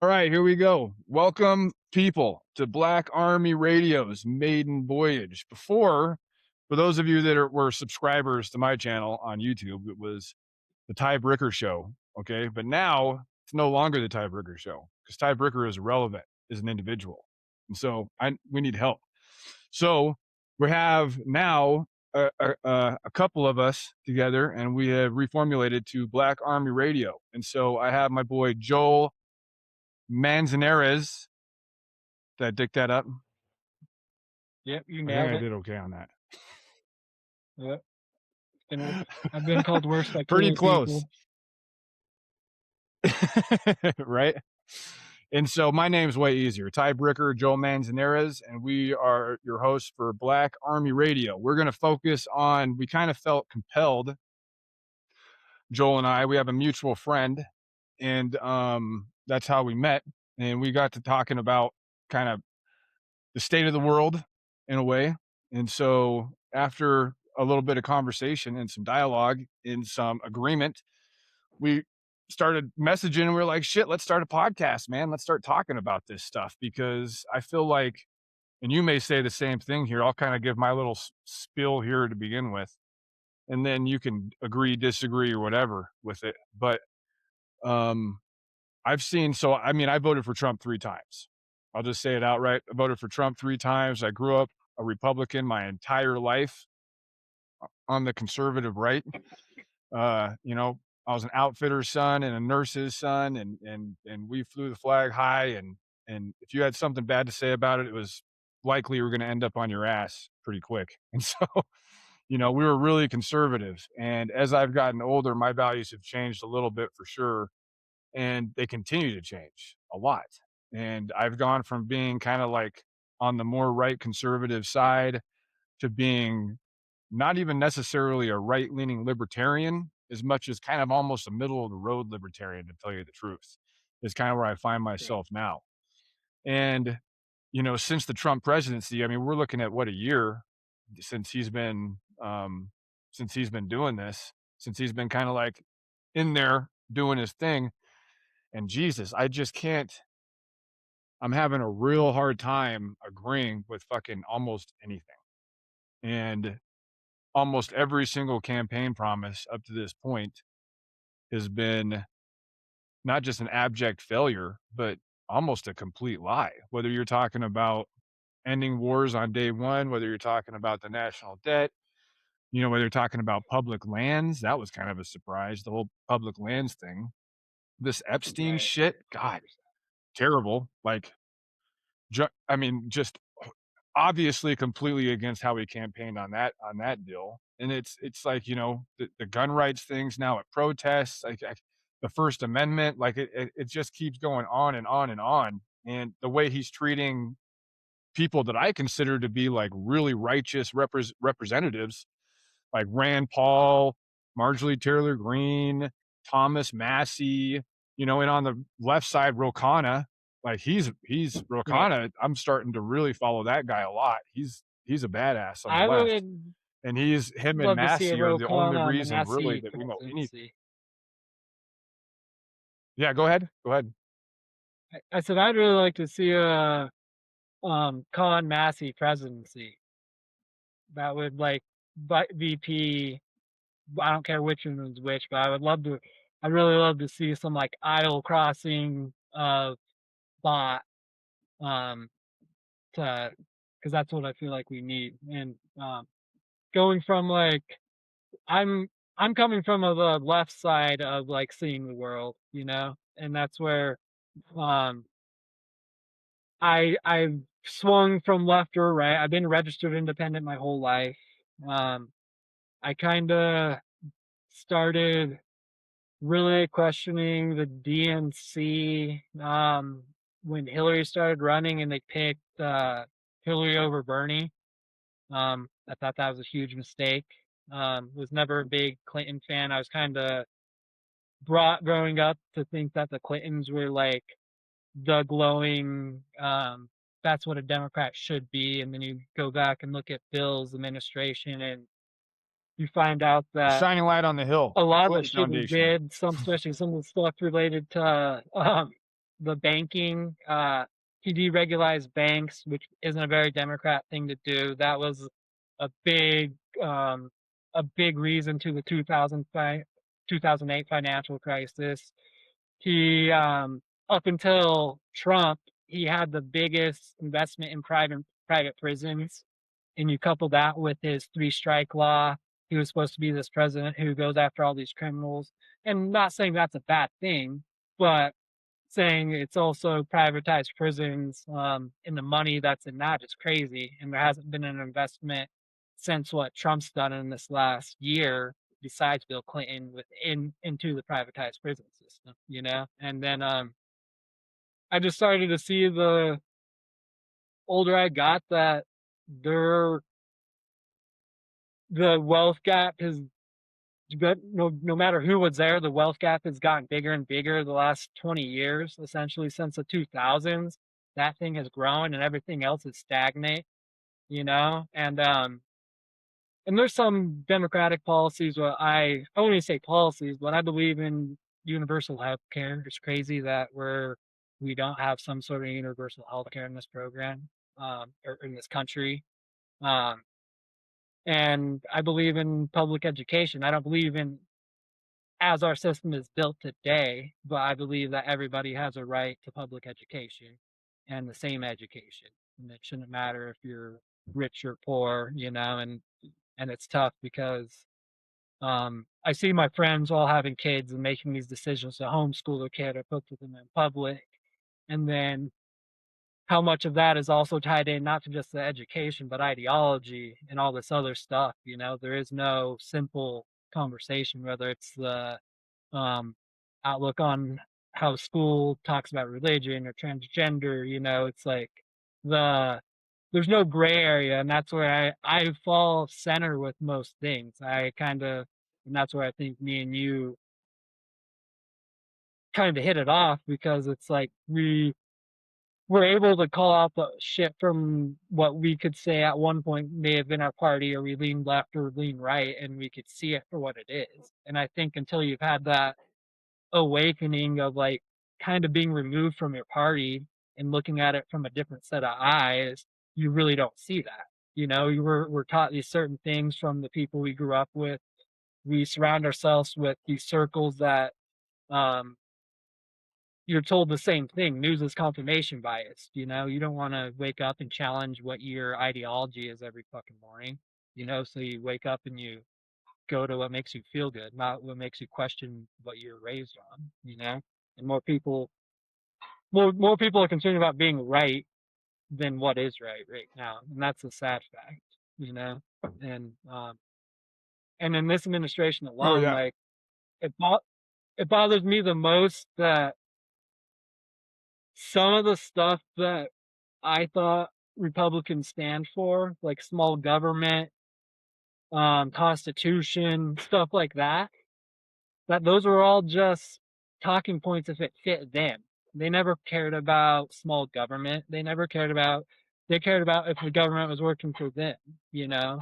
All right, here we go. Welcome, people, to Black Army Radio's maiden voyage. For those of you that were subscribers to my channel on YouTube, it was the Ty Bricker Show. Okay, but now it's no longer the Ty Bricker Show because Ty Bricker is irrelevant as an individual, and so we need help. So we have now a couple of us together, and we have reformulated to Black Army Radio. And so I have my boy Joel Manzanares. Did I dick that up? Yep, you I think nailed I it. did okay on that. Yep. I've been called worse by Pretty cooler close. people. Right? And so my name's way easier. Ty Bricker, Joel Manzanares, and we are your hosts for Black Army Radio. We're going to focus on, we kind of felt compelled, Joel and I, we have a mutual friend, and that's how we met. And we got to talking about kind of the state of the world in a way. And so after a little bit of conversation and some dialogue and some agreement, we started messaging and we are like, shit, let's start a podcast, man. Let's start talking about this stuff because I feel like, and you may say the same thing here. I'll kind of give my little spiel here to begin with, and then you can agree, disagree, or whatever with it. But um, I voted for Trump 3 times. I'll just say it outright. I voted for Trump 3 times. I grew up a Republican my entire life on the conservative right. I was an outfitter's son and a nurse's son, and we flew the flag high. And if you had something bad to say about it, it was likely you were going to end up on your ass pretty quick. And so, we were really conservative. And as I've gotten older, my values have changed a little bit for sure, and they continue to change a lot. And I've gone from being kind of like on the more right conservative side to being not even necessarily a right leaning libertarian as much as kind of almost a middle of the road libertarian, to tell you the truth, is kind of where I find myself now. And, since the Trump presidency, I mean, we're looking at what, a year since he's been, doing this, since he's been kind of like in there doing his thing. And Jesus, I just can't, I'm having a real hard time agreeing with fucking almost anything. And almost every single campaign promise up to this point has been not just an abject failure, but almost a complete lie. Whether you're talking about ending wars on day one, whether you're talking about the national debt, whether you're talking about public lands, that was kind of a surprise, the whole public lands thing. This Epstein Right. shit, God, terrible. Like, just obviously completely against how he campaigned on that deal. And it's like, the gun rights things now at protests, like the First Amendment, like it just keeps going on and on and on. And the way he's treating people that I consider to be like really righteous representatives, like Rand Paul, Marjorie Taylor Greene, Thomas Massey, and on the left side, Ro Khanna, like he's Ro Right. Khanna. I'm starting to really follow that guy a lot. He's a badass on the I left, would and him and love to see a Massey are Ro the only Khanna on the reason really Massey that we know anything. presidency. Yeah, go ahead. Go ahead. I said I'd really like to see a Khan Massey presidency. That would VP. I don't care which one is which, but I'd really love to see some like aisle crossing of thought, um, to because that's what I feel like we need. And going from like I'm I'm coming from the left side of like seeing the world, and that's where um I've swung from left or right. I've been registered independent my whole life. Um, I kind of started really questioning the DNC when Hillary started running and they picked Hillary over Bernie. I thought that was a huge mistake. Was never a big Clinton fan. I was kind of brought growing up to think that the Clintons were like the glowing, that's what a Democrat should be. And then you go back and look at Bill's administration and you find out that Shining light on the hill, a lot of the Clinton shit he Foundation. did, especially some of the stuff related to the banking. He deregularized banks, which isn't a very Democrat thing to do. That was a big um, a big reason to the 2008 financial crisis. He Up until Trump, he had the biggest investment in private prisons, and you couple that with his three strike law. He was supposed to be this president who goes after all these criminals, and not saying that's a bad thing, but saying it's also privatized prisons, and the money that's in that is crazy. And there hasn't been an investment since what Trump's done in this last year, besides Bill Clinton, into the privatized prison system, you know. And then I just started to see the older I got that there the wealth gap has but no matter who was there, the wealth gap has gotten bigger and bigger the last 20 years, essentially since the 2000s. That thing has grown and everything else is stagnate, you know? And there's some democratic policies where I wouldn't say policies, but I believe in universal health care. It's crazy that we don't have some sort of universal health care in this program, or in this country. Um, and I believe in public education. I don't believe in as our system is built today, but I believe that everybody has a right to public education and the same education. And it shouldn't matter if you're rich or poor, you know, and it's tough because I see my friends all having kids and making these decisions to homeschool their kid or put them in public. And then how much of that is also tied in not to just the education, but ideology and all this other stuff. You know, there is no simple conversation, whether it's the um, outlook on how school talks about religion or transgender. You know, it's like the there's no gray area, and that's where I fall center with most things. I kind of, and that's where I think me and you kind of hit it off because it's like we're able to call out the shit from what we could say at one point may have been our party, or we lean left or lean right, and we could see it for what it is. And I think until you've had that awakening of like kind of being removed from your party and looking at it from a different set of eyes, you really don't see that. You know, we're taught these certain things from the people we grew up with. We surround ourselves with these circles that um, you're told the same thing. News is confirmation bias. You know, you don't want to wake up and challenge what your ideology is every fucking morning. You know, so you wake up and you go to what makes you feel good, not what makes you question what you're raised on, you know? And more people are concerned about being right than what is right now. And that's a sad fact, you know? And and in this administration Oh alone, yeah. like it bothers me the most that some of the stuff that I thought Republicans stand for, like small government, constitution, stuff like that, that those were all just talking points if it fit them. They never cared about small government. They cared about if the government was working for them, you know,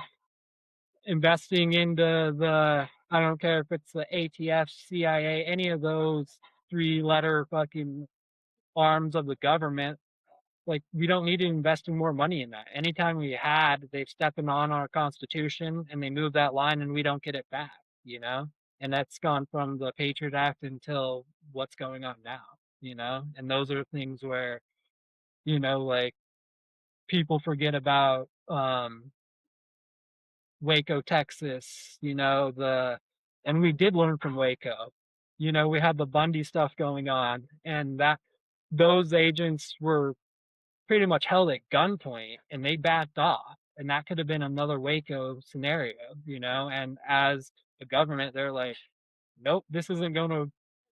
investing into I don't care if it's the ATF, CIA, any of those three-letter fucking arms of the government. Like, we don't need to invest in more money in that. Anytime we had, they've stepping on our constitution and they move that line and we don't get it back, you know? And that's gone from the Patriot Act until what's going on now, you know? And those are things where, you know, like people forget about Waco, Texas, you know, and we did learn from Waco. You know, we had the Bundy stuff going on, and that those agents were pretty much held at gunpoint and they backed off. And that could have been another Waco scenario, you know. And as the government, they're like, nope, this isn't going to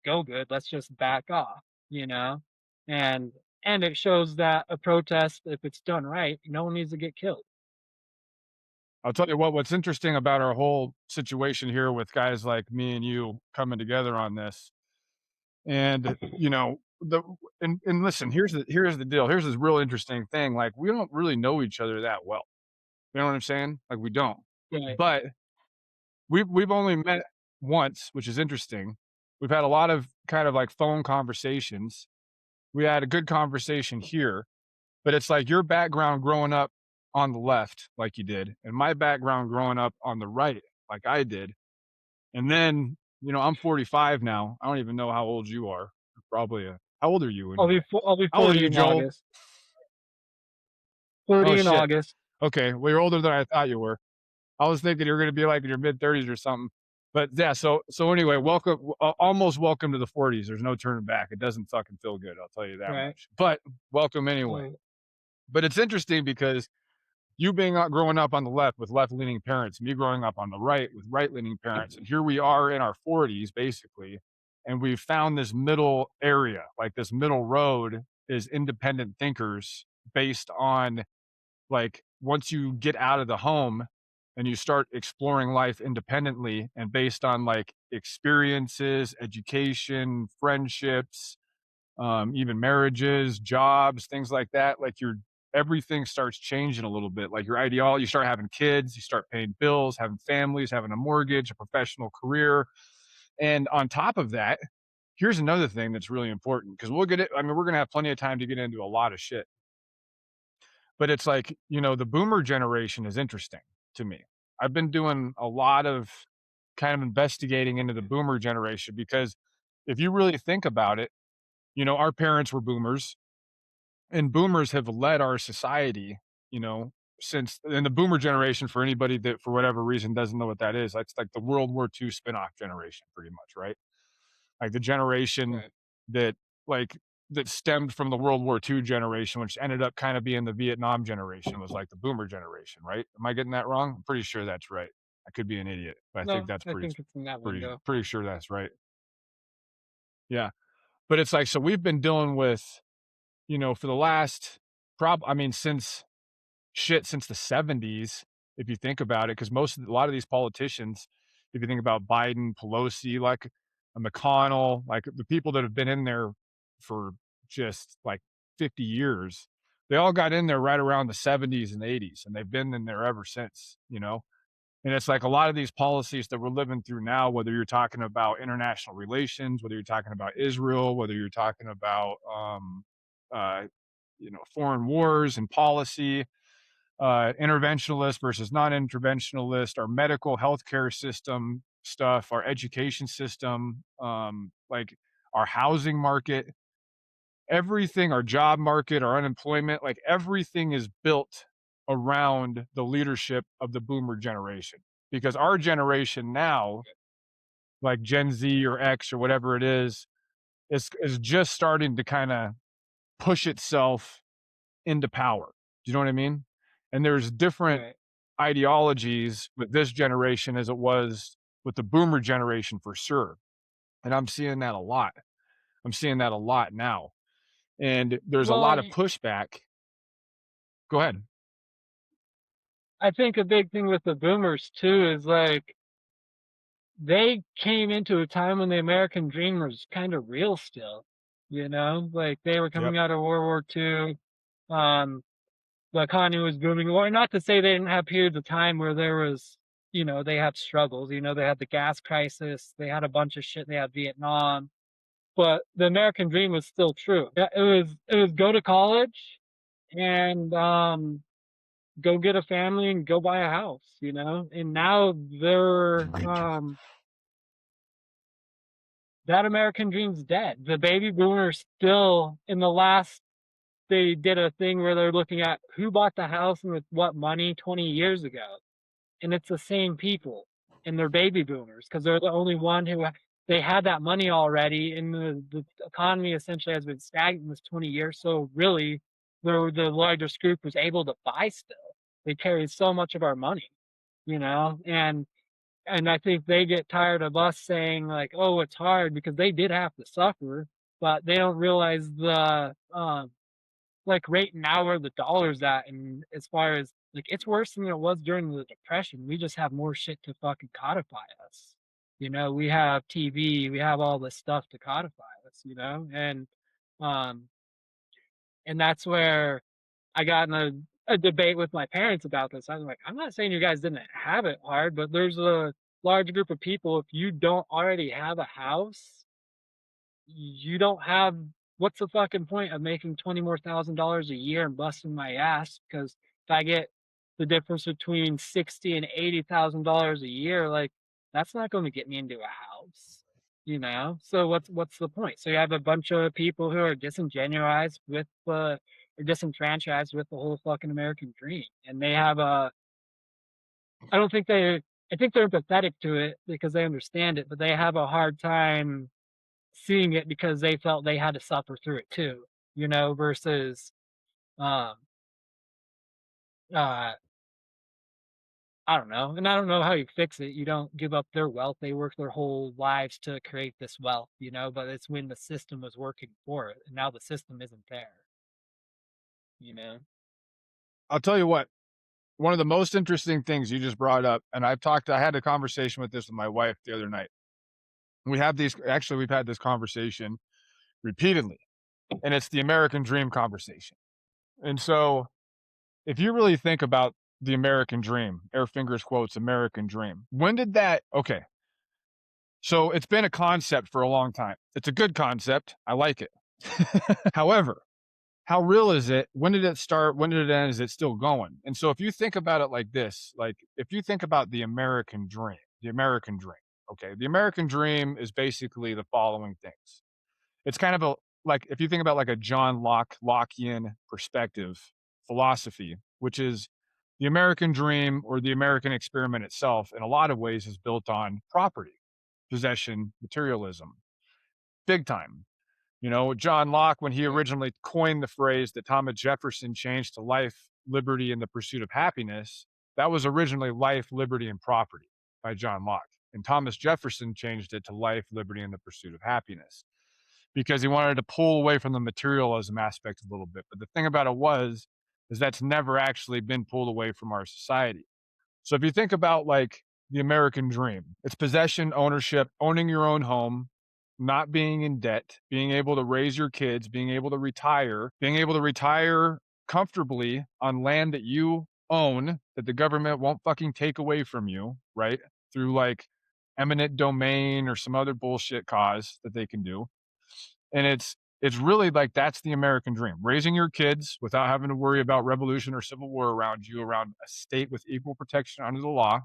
go good. Let's just back off, you know. And and it shows that a protest, if it's done right, no one needs to get killed. I'll tell you what, what's interesting about our whole situation here with guys like me and you coming together on this, and, you know, and listen, here's the deal, here's this real interesting thing, like, we don't really know each other that well, you know what I'm saying? Like, we don't. Right. But we've only met once, which is interesting. We've had a lot of kind of, like, phone conversations, we had a good conversation here, but it's like your background growing up on the left, like you did, and my background growing up on the right, like I did. And then, I'm 45 now. I don't even know how old you are. Probably how old are you anyway? I'll be How old are 40 you, in Joel? August. Oh 40 in shit. August. Okay. Well, you're older than I thought you were. I was thinking you were going to be like in your mid 30s or something. But yeah, so anyway, welcome, almost welcome to the 40s. There's no turning back. It doesn't fucking feel good. I'll tell you that Right. much. But welcome anyway. Uh, But it's interesting because you being growing up on the left with left leaning parents, me growing up on the right with right leaning parents, and here we are in our 40s basically, and we've found this middle area, like this middle road is independent thinkers based on like once you get out of the home and you start exploring life independently and based on like experiences, education, friendships, even marriages, jobs, things like that. Like your everything starts changing a little bit. Like your ideology, you start having kids, you start paying bills, having families, having a mortgage, a professional career. And on top of that, here's another thing that's really important because we'll get it. I mean, we're going to have plenty of time to get into a lot of shit, but it's like, the boomer generation is interesting to me. I've been doing a lot of kind of investigating into the boomer generation because if you really think about it, our parents were boomers and boomers have led our society, you know, since and the boomer generation for anybody that for whatever reason doesn't know what that is, that's like the World War II spinoff generation pretty much, right? Like the generation right. that like that stemmed from the World War II generation, which ended up kind of being the Vietnam generation, was like the boomer generation, right? Am I getting that wrong? I'm pretty sure that's right. I could be an idiot, but I think No, that's I think it's in that pretty window. pretty sure that's right. Yeah. But it's like so we've been dealing with, for the last I mean, since the 70s, if you think about it, because a lot of these politicians, if you think about Biden, Pelosi, like McConnell, like the people that have been in there for just like 50 years, they all got in there right around the 70s and 80s, and they've been in there ever since. And it's like a lot of these policies that we're living through now, whether you're talking about international relations, whether you're talking about Israel, whether you're talking about, uh, foreign wars and policy, interventionalist versus non-interventionalist, our medical healthcare system stuff, our education system, like our housing market, everything, our job market, our unemployment, like everything is built around the leadership of the boomer generation. Because our generation now, like Gen Z or X or whatever it is just starting to kind of push itself into power. Do you know what I mean? And there's different Right. ideologies with this generation as it was with the boomer generation for sure. And I'm seeing that a lot. I'm seeing that a lot now. And there's a Well, lot of pushback. Go ahead. I think a big thing with the boomers too is like they came into a time when the American dream was kind of real still. Like they were Yep. coming out of World War II. Um, the economy was booming. Or not to say they didn't have periods of time where there was, they had struggles. They had the gas crisis. They had a bunch of shit. They had Vietnam, but the American dream was still true. Yeah, it was go to college and go get a family and go buy a house. And now they're that American dream's dead. The baby boomers still in the last they did a thing where they're looking at who bought the house and with what money 20 years ago. And it's the same people and they're baby boomers because they're the only one who they had that money already and the economy essentially has been stagnant this 20 years. So really the largest group was able to buy still. They carried so much of our money. And I think they get tired of us saying like, "Oh, it's hard," because they did have to suffer, but they don't realize the like right now where the dollar's at, and as far as like it's worse than it was during the depression. We just have more shit to fucking codify us. We have TV, we have all this stuff to codify us. Um, and that's where I got in a debate with my parents about this. I was like, I'm not saying you guys didn't have it hard, but there's a large group of people. If you don't already have a house, you don't have what's the fucking point of making 20 more $1,000 a year and busting my ass? Because if I get the difference between 60 and $80,000 a year, like that's not going to get me into a house, you know? So what's the point? So you have a bunch of people who are disingenuous with or disenfranchised with the whole fucking American dream, and they have a. I don't think they. I think they're empathetic to it because they understand it, but they have a hard time seeing it because they felt they had to suffer through it too, you know, versus um uh I don't know. And I don't know how you fix it. You don't give up their wealth. They work their whole lives to create this wealth, you know, but it's when the system was working for it. And now the system isn't there, you know. I'll tell you what, one of the most interesting things you just brought up, and I had a conversation with this with my wife the other night. We've had this conversation repeatedly, and it's the American dream conversation. And so if you really think about the American dream, air fingers quotes, American dream, when did that, okay. So it's been a concept for a long time. It's a good concept. I like it. However, how real is it? When did it start? When did it end? Is it still going? And so if you think about it like this, like if you think about the American dream, okay, the American dream is basically the following things. It's kind of a, like if you think about like a Lockean perspective philosophy, which is the American dream or the American experiment itself, in a lot of ways, is built on property, possession, materialism, big time. You know, John Locke, when he Right. originally coined the phrase that Thomas Jefferson changed to life, liberty, and the pursuit of happiness, that was originally life, liberty, and property by John Locke. And Thomas Jefferson changed it to life, liberty, and the pursuit of happiness because he wanted to pull away from the materialism aspect a little bit. But the thing about it is that's never actually been pulled away from our society. So if you think about like the American dream, it's possession, ownership, owning your own home, not being in debt, being able to raise your kids, being able to retire comfortably on land that you own that the government won't fucking take away from you, right? Through like eminent domain or some other bullshit cause that they can do. And it's really like that's the American dream. Raising your kids without having to worry about revolution or civil war around you, around a state with equal protection under the law,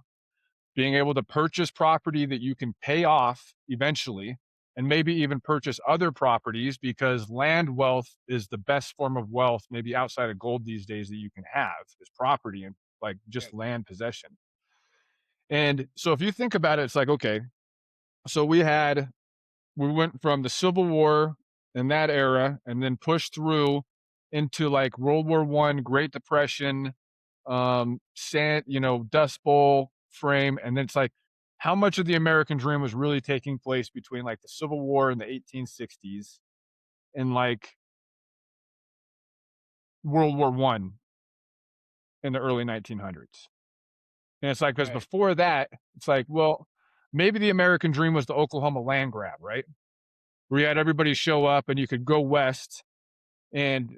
being able to purchase property that you can pay off eventually, and maybe even purchase other properties because land wealth is the best form of wealth, maybe outside of gold these days, that you can have is property and like just Right. land possession. And so if you think about it, it's like, okay, so we went from the Civil War in that era and then pushed through into like World War One, Great Depression, Dust Bowl frame, and then it's like how much of the American dream was really taking place between like the Civil War in the 1860s and like World War One in the early 1900s. And it's like because Right. before that, it's like, well, maybe the American dream was the Oklahoma land grab, right? Where you had everybody show up and you could go west and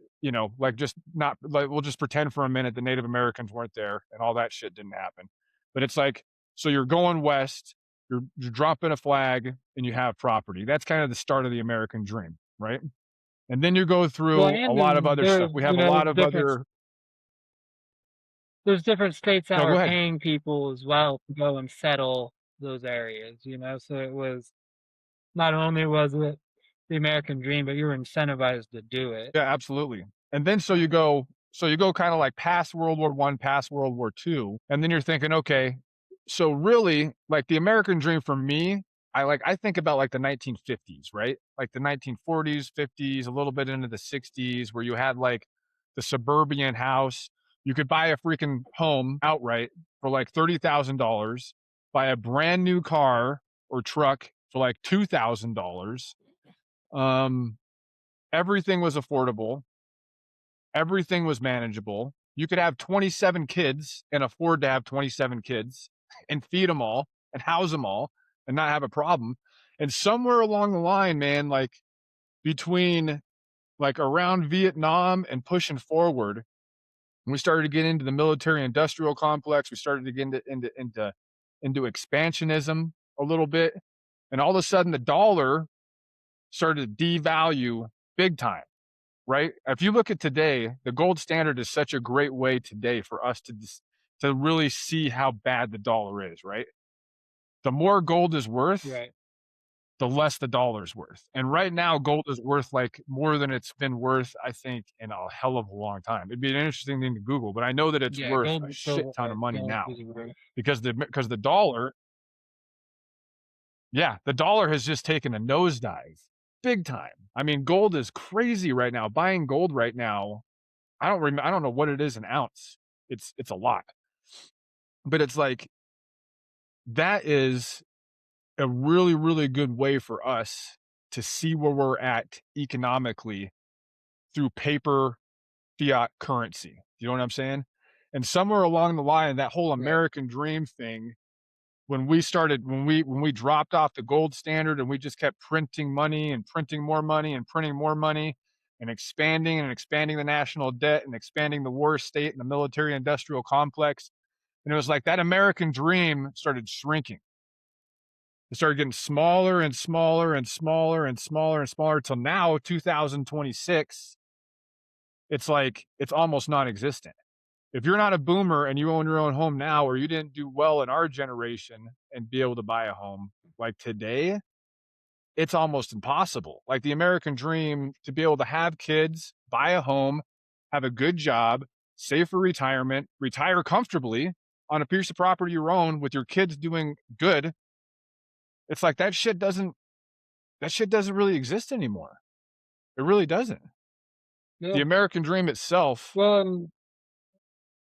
like just not like we'll just pretend for a minute the Native Americans weren't there and all that shit didn't happen. But it's like, so you're going west, you're dropping a flag and you have property. That's kind of the start of the American dream, right? And then you go Well, through a and lot of then other stuff. We have a lot of other. there's different states that No, go were ahead. paying people as well to go and settle those areas, you know. So it was not only was it the American dream, but you were incentivized to do it. Yeah, absolutely. And then so you go kind of like past World War One, past World War Two, and then you're thinking, okay, so really, like the American dream for me, I think about like the 1950s, right? Like the 1940s, 50s, a little bit into the 60s, where you had like the suburban house. You could buy a freaking home outright for like $30,000, buy a brand new car or truck for like $2,000. Um, Everything was affordable. Everything was manageable. You could have 27 kids and afford to have 27 kids and feed them all and house them all and not have a problem. And somewhere along the line, man, like between like around Vietnam and pushing forward, we started to get into the military industrial complex. We started to get into expansionism a little bit. And all of a sudden the dollar started to devalue big time, right? If you look at today, the gold standard is such a great way today for us to really see how bad the dollar is, right? The more gold is worth, Right. the less the dollar's worth. And right now, gold is worth like more than it's been worth, I think, in a hell of a long time. It'd be an interesting thing to Google, but I know that it's Yeah, worth a gold is shit still ton of money now relatively rare. because the dollar, yeah, the dollar has just taken a nosedive big time. I mean, gold is crazy right now. Buying gold right now, I don't know what it is an ounce. It's a lot. But it's like that is a really, really good way for us to see where we're at economically through paper fiat currency. You know what I'm saying? And somewhere along the line, that whole Right. American dream thing, when we dropped off the gold standard and we just kept printing money and printing more money and printing more money and expanding the national debt and expanding the war state and the military industrial complex. And it was like that American dream started shrinking. It started getting smaller and smaller and smaller and smaller and smaller till now, 2026. It's like it's almost non-existent. If you're not a boomer and you own your own home now, or you didn't do well in our generation and be able to buy a home like today, it's almost impossible. Like the American dream to be able to have kids, buy a home, have a good job, save for retirement, retire comfortably on a piece of property you own with your kids doing good. It's like that shit doesn't really exist anymore. It really doesn't. The Yeah. American dream itself Well,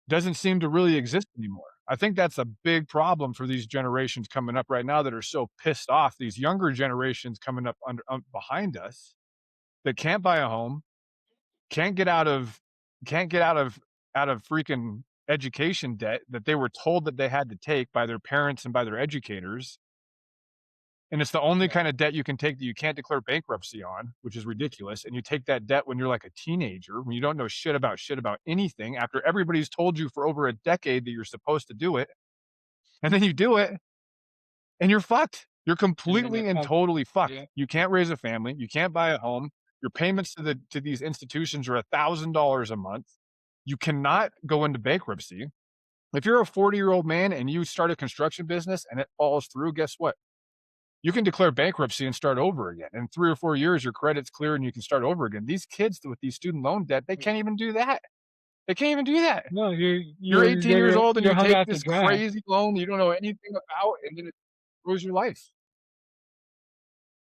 doesn't seem to really exist anymore. I think that's a big problem for these generations coming up right now that are so pissed off. These younger generations coming up behind us that can't buy a home, can't get out of can't get out of freaking education debt that they were told that they had to take by their parents and by their educators. And it's the only right. kind of debt you can take that you can't declare bankruptcy on, which is ridiculous. And you take that debt when you're like a teenager, when you don't know shit about anything, after everybody's told you for over a decade that you're supposed to do it. And then you do it and you're fucked. You're And then completely it and comes. totally fucked. Yeah. You can't raise a family. You can't buy a home. Your payments to these institutions are $1,000 a month. You cannot go into bankruptcy. If you're a 40-year-old man and you start a construction business and it falls through, guess what? You can declare bankruptcy and start over again. In 3 or 4 years, your credit's clear and you can start over again. These kids with these student loan debt, they can't even do that. They can't even do that. No, You're 18 years old and you're you hung take out to this dry. crazy loan you don't know anything about, and then it ruins your life.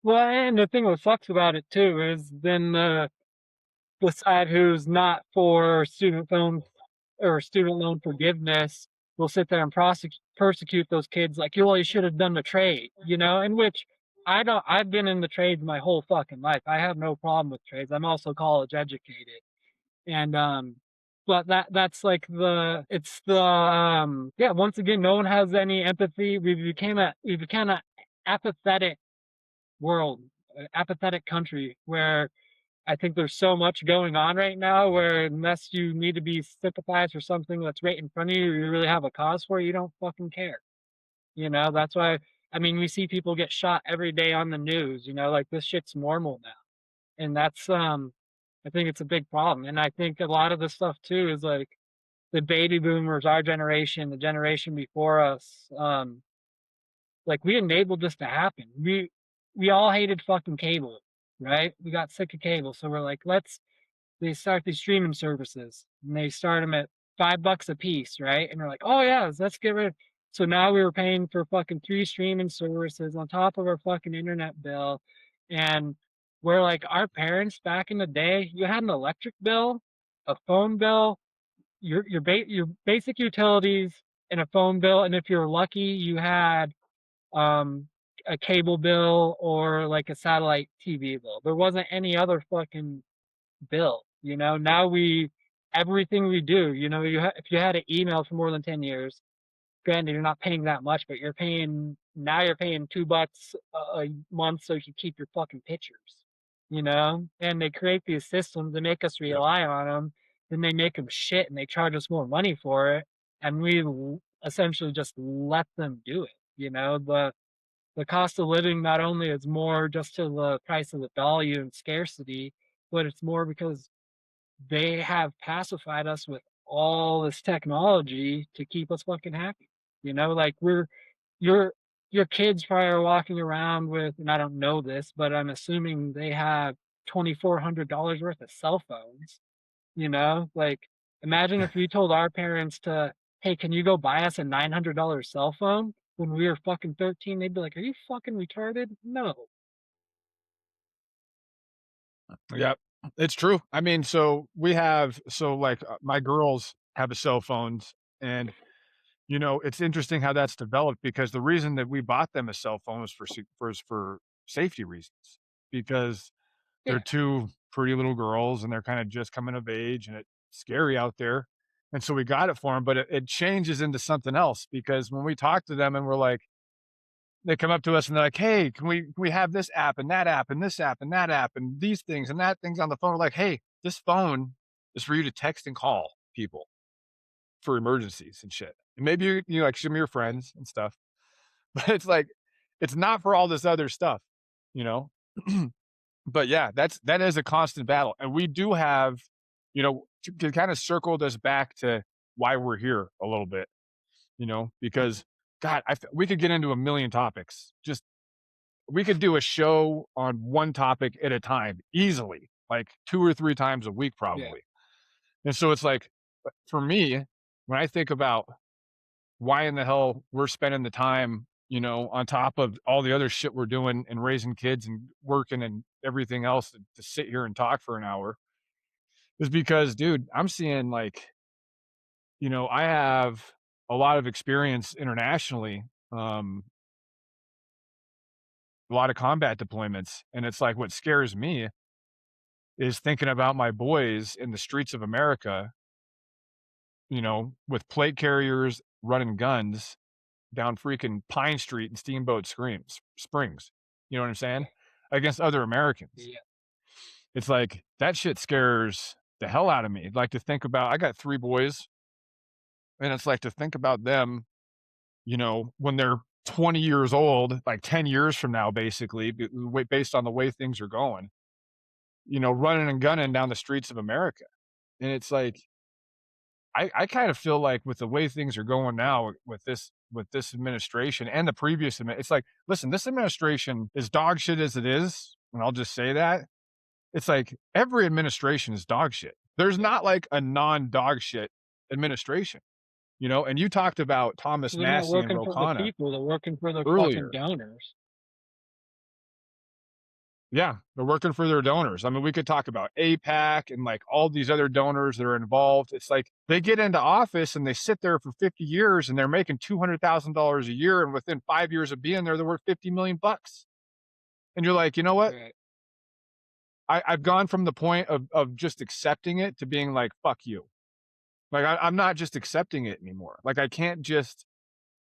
Well, and the thing that sucks about it too is then the side who's not for student loan or student loan forgiveness will sit there and persecute those kids like, you always should have done the trade, you know, in which I don't, I've been in the trades my whole fucking life. I have no problem with trades. I'm also college educated. And, but that's like it's the, yeah, once again, no one has any empathy. We became a apathetic world, apathetic country where I think there's so much going on right now where unless you need to be sympathized for something that's right in front of you, you really have a cause for it, you don't fucking care. You know, that's why I mean we see people get shot every day on the news, you know, like this shit's normal now. And that's I think it's a big problem. And I think a lot of the stuff too is like the baby boomers, our generation, the generation before us, like we enabled this to happen. We all hated fucking cable, right? We got sick of cable. So we're like, they start these streaming services and they start them at $5 a piece, right? And they're like, oh yeah, let's get rid of. So now we were paying for fucking 3 streaming services on top of our fucking internet bill, and we're like our parents back in the day, you had an electric bill, a phone bill, your basic utilities, and a phone bill, and if you're lucky, you had um a cable bill or like a satellite TV bill. There wasn't any other fucking bill. You know, now everything we do. You know, if you had an email for more than 10 years, granted you're not paying that much, but you're paying $2 a month so you can keep your fucking pictures. You know, and they create these systems to make us Yep. rely on them. Then they make them shit and they charge us more money for it, and we essentially just let them do it. You know, the cost of living not only is more just to the price of the value and scarcity, but it's more because they have pacified us with all this technology to keep us fucking happy. You know, like your your kids probably are walking around with, and I don't know this, but I'm assuming they have $2,400 worth of cell phones. You know, like imagine if we told our parents to, hey, can you go buy us a $900 cell phone when we were fucking 13? They'd be like, are you fucking retarded? No. Yep, it's true. I mean, so we have so like my girls have a cell phones, and it's interesting how that's developed because the reason that we bought them a cell phone was for safety reasons because they're Yeah, two pretty little girls and they're kind of just coming of age and it's scary out there. And so we got it for them, but it changes into something else because when we talk to them and we're like, they come up to us and they're like, "Hey, can we have this app and that app and this app and that app and these things and that things on the phone?" We're like, "Hey, this phone is for you to text and call people for emergencies and shit. And maybe you like some of your friends and stuff, but it's like it's not for all this other stuff, you know." But yeah, that is a constant battle, and we do have, to kind of circle this back to why we're here a little bit, because God, we could get into a million topics. Just we could do a show on one topic at a time easily, like 2 or 3 times a week, yeah, probably. And so it's like, for me, when I think about why in the hell we're spending the time, on top of all the other shit we're doing and raising kids and working and everything else to sit here and talk for an hour is because, dude, I'm seeing like, I have a lot of experience internationally, a lot of combat deployments. And it's like what scares me is thinking about my boys in the streets of America, with plate carriers running guns down freaking Pine Street and Steamboat Screams Springs. You know what I'm saying? Against other Americans. yeah. It's like that shit scares the hell out of me. Like to think about I got 3 boys, and it's like to think about them, when they're 20 years old, like 10 years from now, basically, based on the way things are going, running and gunning down the streets of America. And it's like I kind of feel like with the way things are going now with this administration and the previous it's like, listen, this administration is dog shit as it is, and I'll just say that. It's like every administration is dog shit. There's not like a non-dog shit administration, and you talked about Thomas They're not Massey and working Ro for the Khanna people, they're working for the fucking earlier. donors. Yeah, they're working for their donors. I mean, we could talk about APAC and like all these other donors that are involved. It's like they get into office and they sit there for 50 years and they're making $200,000 a year. And within 5 years of being there, they're worth 50 million bucks. And you're like, you know what? Right, I've gone from the point of just accepting it to being like, fuck you. Like, I'm not just accepting it anymore. Like, I can't just,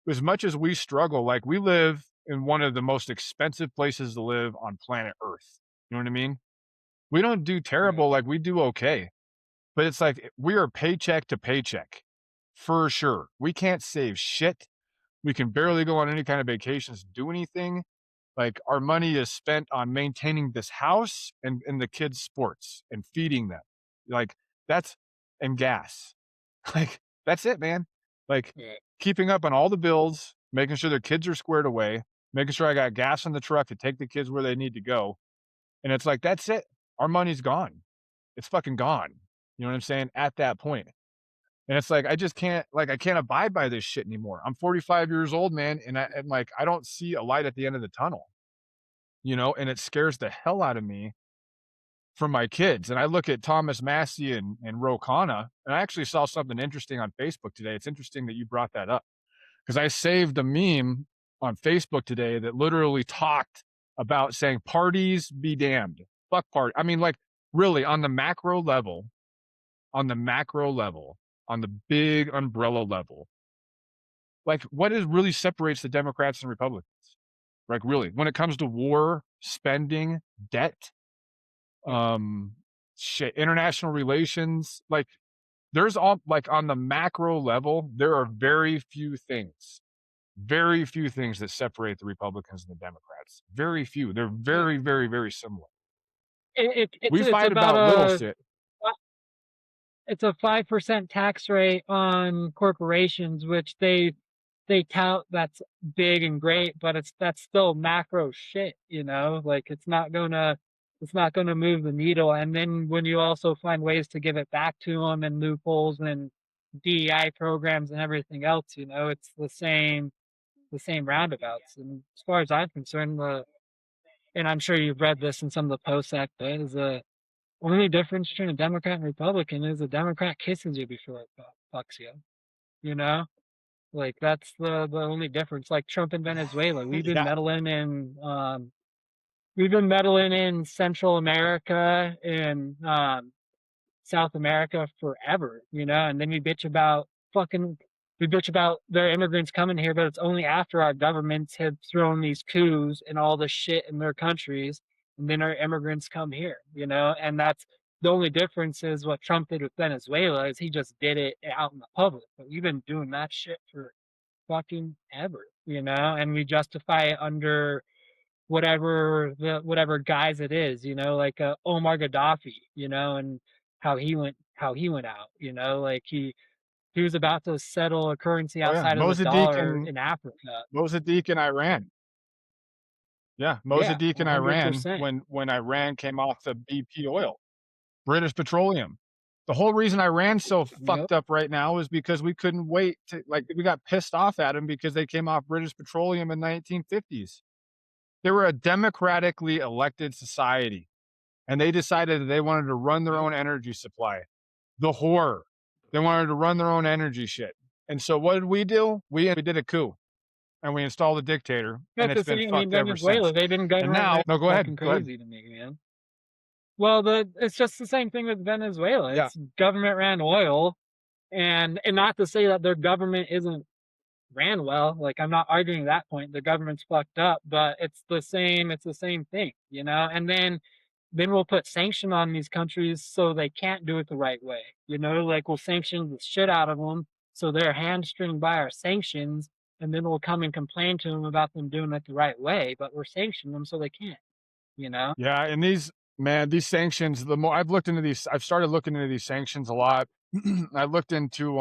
as much as we struggle, like, we live in one of the most expensive places to live on planet Earth. You know what I mean? We don't do right, terrible, like, we do okay, but it's like we are paycheck to paycheck for sure. We can't save shit. We can barely go on any kind of vacations, do anything. Like, our money is spent on maintaining this house and the kids' sports and feeding them. Like, that's and gas. Like, that's it, man. Like, right. keeping up on all the bills, making sure their kids are squared away, making sure I got gas in the truck to take the kids where they need to go, and it's like, that's it. Our money's gone. It's fucking gone. You know what I'm saying? At that point. And it's like, I just can't, like, I can't abide by this shit anymore. I'm 45 years old, man, and like, I don't see a light at the end of the tunnel, and it scares the hell out of me for my kids. And I look at Thomas Massey and Ro Khanna, and I actually saw something interesting on Facebook today. It's interesting that you brought that up because I saved a meme on Facebook today that literally talked about saying parties be damned. Fuck party. I mean, like, really on the macro level, on the macro level, on the big umbrella level, like what is really separates the Democrats and Republicans? Like really, when it comes to war, spending, debt, Yeah, um, shit, international relations, like there's all like on the macro level, there are very few things that separate the Republicans and the Democrats. Very few. They're yeah. very, very, very similar. it's We it's fight about about little a shit. it's a 5% tax rate on corporations, which they tout that's big and great, but that's still macro shit, you know? Like it's not gonna move the needle. And then when you also find ways to give it back to them and loopholes and DEI programs and everything else, you know, it's the same roundabouts. And as far as I'm concerned, and I'm sure you've read this in some of the posts that is the only difference between a Democrat and Republican is a Democrat kisses you before it fucks you. You know, like that's the only difference. Like Trump in Venezuela, Yeah. we've been meddling in Central America and South America forever, you know, and then fucking we bitch about their immigrants coming here, but it's only after our governments have thrown these coups and all this shit in their countries, and then our immigrants come here, you know, and that's the only difference is what Trump did with Venezuela is he just did it out in the public. But we've been doing that shit for fucking ever, you know, and we justify it under whatever guise it is, you know, like Omar Gaddafi, you know, and how he went out, you know, like he was about to settle a currency Oh yeah. outside of the dollar in Africa. Mossadegh in Iran. Yeah, Yeah, Mossadegh in Iran 100%. when Iran came off the BP oil, British Petroleum. The whole reason Iran's so Yep. fucked up right now is because we couldn't wait to like we got pissed off at them because they came off British Petroleum in the 1950s. They were a democratically elected society, and they decided that they wanted to run their Yep. own energy supply. The horror. They wanted to run their own energy shit. And so what did we do? We did a coup and we installed a dictator, and But it's the been city, I mean, fucked ever Venezuela, since. they've been And government now, ran no, go ahead. fucking Go ahead. crazy to me, man. Well, it's just the same thing with Venezuela. Yeah. It's government ran oil, and not to say that their government isn't ran well. Like I'm not arguing that point. The government's fucked up, but it's the same thing, you know? And then we'll put sanction on these countries so they can't do it the right way. You know, like we'll sanction the shit out of them so they're hamstringed by our sanctions, and then we'll come and complain to them about them doing it the right way, but we're sanctioning them so they can't, you know? Yeah. And these sanctions, the more I've looked into these, I've started looking into these sanctions a lot. I looked into,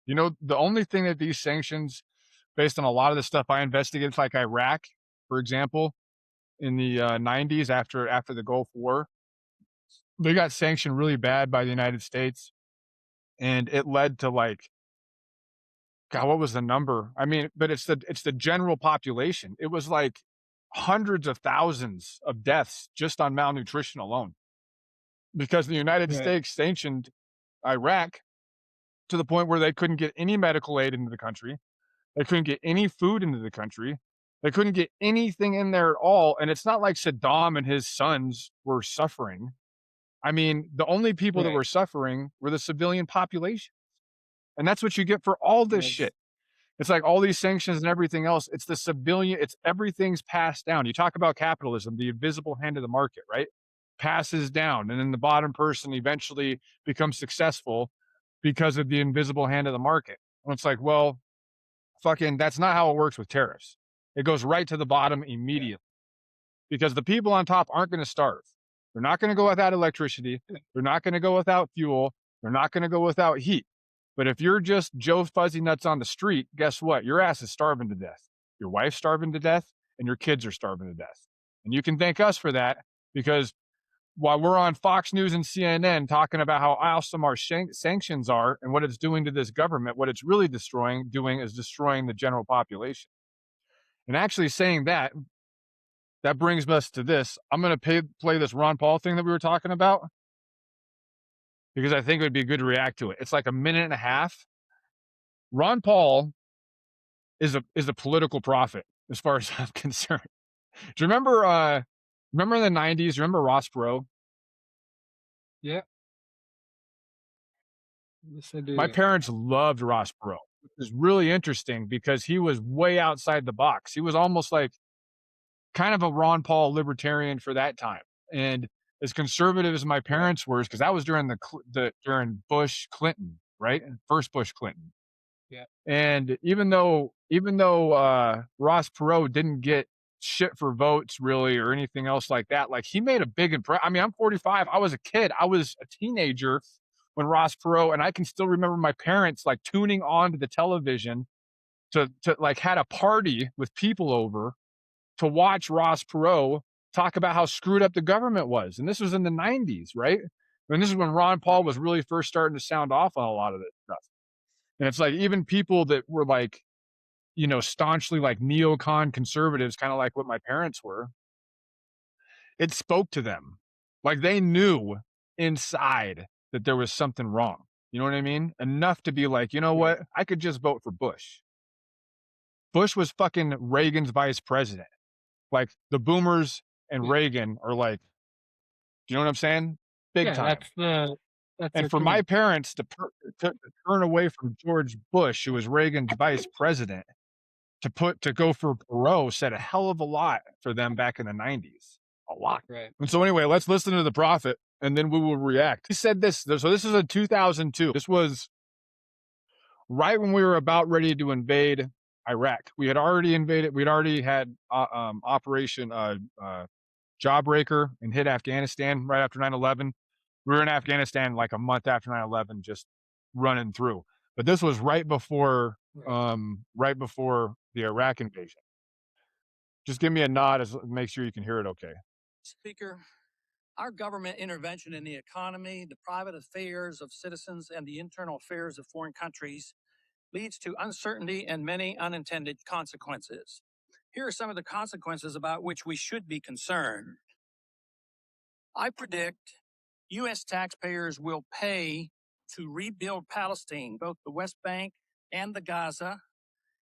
the only thing that these sanctions, based on a lot of the stuff I investigated, like Iraq, for example, in the 90s after the Gulf War, they got sanctioned really bad by the United States, and it led to like, God, what was the number? I mean, but it's the general population. It was like hundreds of thousands of deaths just on malnutrition alone because the United Right. States sanctioned Iraq to the point where they couldn't get any medical aid into the country. They couldn't get any food into the country. They couldn't get anything in there at all. And it's not like Saddam and his sons were suffering. I mean, the only people that Right. were suffering were the civilian population. And that's what you get for all this Yes. shit. It's like all these sanctions and everything else. It's the civilian, it's everything's passed down. You talk about capitalism, the invisible hand of the market, right? Passes down. And then the bottom person eventually becomes successful because of the invisible hand of the market. And it's like, well, fucking, that's not how it works with tariffs. It goes right to the bottom Yeah. immediately because the people on top aren't going to starve. They're not going to go without electricity. They're not going to go without fuel. They're not going to go without heat. But if you're just Joe Fuzzy Nuts on the street, guess what? Your ass is starving to death. Your wife's starving to death, and your kids are starving to death. And you can thank us for that because while we're on Fox News and CNN talking about how awesome our sanctions are and what it's doing to this government, what it's really doing is destroying the general population. And actually saying that, that brings us to this. I'm going to play this Ron Paul thing that we were talking about because I think it would be good to react to it. It's like a minute and a half. Ron Paul is a political prophet as far as I'm concerned. Do you remember in the 90s, remember Ross Perot? Yeah. Yes, I My do. parents loved Ross Perot, which is really interesting because he was way outside the box. He was almost like kind of a Ron Paul libertarian for that time. And as conservative as my Yeah. parents were, because that was during during Bush Clinton, right? First Bush Clinton. Yeah. And even though Ross Perot didn't get shit for votes really or anything else like that. Like he made a big impression. I mean, I'm 45. I was a kid. I was a teenager when Ross Perot, and I can still remember my parents like tuning on to the television to like had a party with people over to watch Ross Perot talk about how screwed up the government was. And this was in the 90s, right? And this is when Ron Paul was really first starting to sound off on a lot of this stuff. And it's like even people that were like, you know, staunchly like neocon conservatives, kind of like what my parents were, it spoke to them. Like they knew inside that there was something wrong. You know what I mean? Enough to be like, you know Right. what? I could just vote for Bush. Bush was fucking Reagan's vice president. Like the boomers and Yeah. Reagan are like, do you know what I'm saying? Big Yeah, time. that's And their for my king. parents to turn away from George Bush, who was Reagan's vice president, to go for Perot said a hell of a lot for them back in the 90s. A lot. Right. And so anyway, let's listen to the prophet and then we will react. He said this. So this is in 2002. This was right when we were about ready to invade Iraq. We had already invaded. We'd already had Operation Jawbreaker and hit Afghanistan right after 9/11. We were in Afghanistan like a month after 9/11, just running through. But this was Right. right before the Iraq invasion. Just give me a nod as make sure you can hear it okay. Speaker, our government intervention in the economy, the private affairs of citizens, and the internal affairs of foreign countries leads to uncertainty and many unintended consequences. Here are some of the consequences about which we should be concerned. I predict U.S. taxpayers will pay to rebuild Palestine, both the West Bank and the Gaza,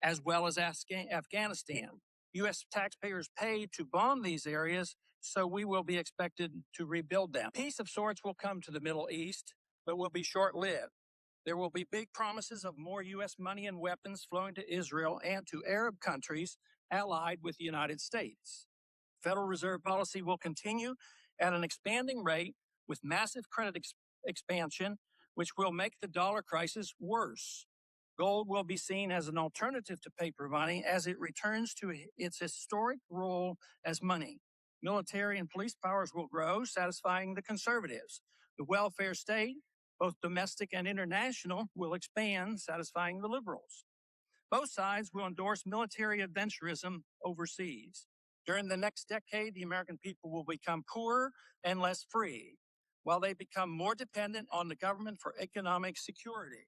as well as Afghanistan. U.S. taxpayers pay to bomb these areas, so we will be expected to rebuild them. Peace of sorts will come to the Middle East, but will be short lived. There will be big promises of more U.S. money and weapons flowing to Israel and to Arab countries allied with the United States. Federal Reserve policy will continue at an expanding rate with massive credit expansion, which will make the dollar crisis worse. Gold will be seen as an alternative to paper money as it returns to its historic role as money. Military and police powers will grow, satisfying the conservatives. The welfare state, both domestic and international, will expand, satisfying the liberals. Both sides will endorse military adventurism overseas. During the next decade, the American people will become poorer and less free, while they become more dependent on the government for economic security.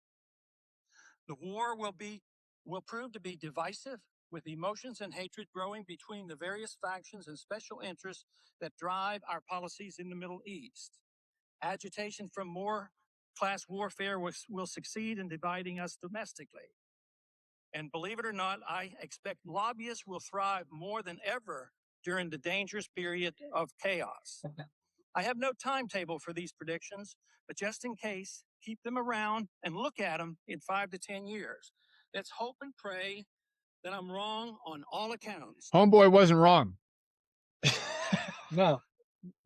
The war will prove to be divisive, with emotions and hatred growing between the various factions and special interests that drive our policies in the Middle East. Agitation from more class warfare will succeed in dividing us domestically. And believe it or not, I expect lobbyists will thrive more than ever during the dangerous period of chaos. I have no timetable for these predictions, but just in case, keep them around and look at them in 5 to 10 years. Let's hope and pray that I'm wrong on all accounts. Homeboy wasn't wrong. No,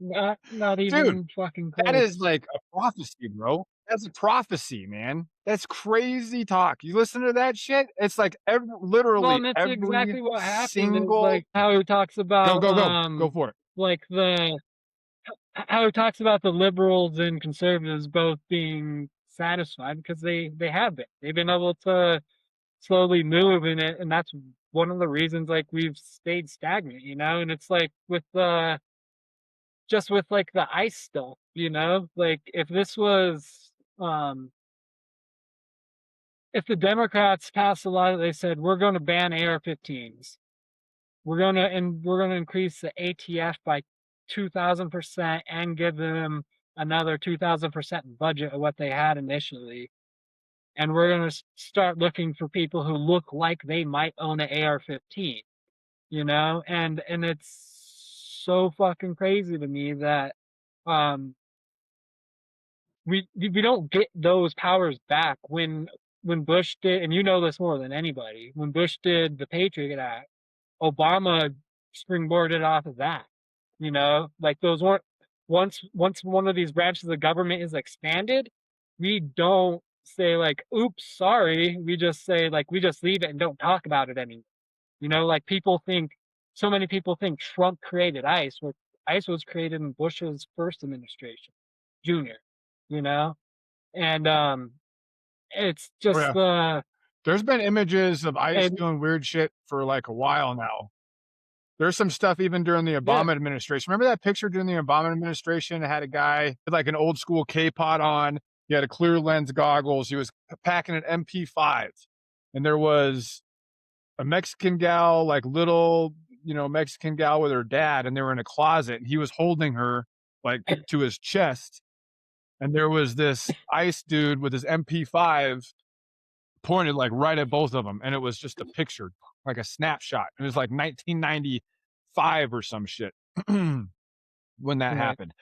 not Dude, even fucking that is close. like a prophecy, bro. That's a prophecy, man. That's crazy talk. You listen to that shit? It's like Well, literally and that's every exactly what happened is single like how he talks go, about go, go. Go for it. like how he talks about the liberals and conservatives both being satisfied because they have been. They've been able to slowly move in it, and that's one of the reasons like we've stayed stagnant, you know. And it's like with the just with like the ice stuff, you know, like um if the Democrats passed a law that they said we're going to ban AR-15s, we're gonna increase the ATF by 2,000% and give them another 2,000% budget of what they had initially. And we're gonna start looking for people who look like they might own an AR-15, you know. And it's so fucking crazy to me that um we don't get those powers back when Bush did, and you know this more than anybody. When Bush did the Patriot Act, Obama springboarded off of that. You know, like those weren't once one of these branches of the government is expanded, we don't say like, "Oops, sorry." We just say like we just leave it and don't talk about it anymore. You know, like people think so many people think Trump created ICE. Well, ICE was created in Bush's first administration, Junior, you know? And it's Oh just yeah. There's been images of ICE and doing weird shit for like a while now. There's some stuff even during the yeah, Obama administration. Remember that picture during the Obama administration? It had a guy with like an old school K-pot on. He had a clear lens goggles. He was packing an MP5. And there was a Mexican gal, like little, Mexican gal with her dad, and they were in a closet. And he was holding her like to his chest. And there was this ICE dude with his MP5 pointed like right at both of them. And it was just a picture, like a snapshot. It was like 1995 or some shit when that right, happened.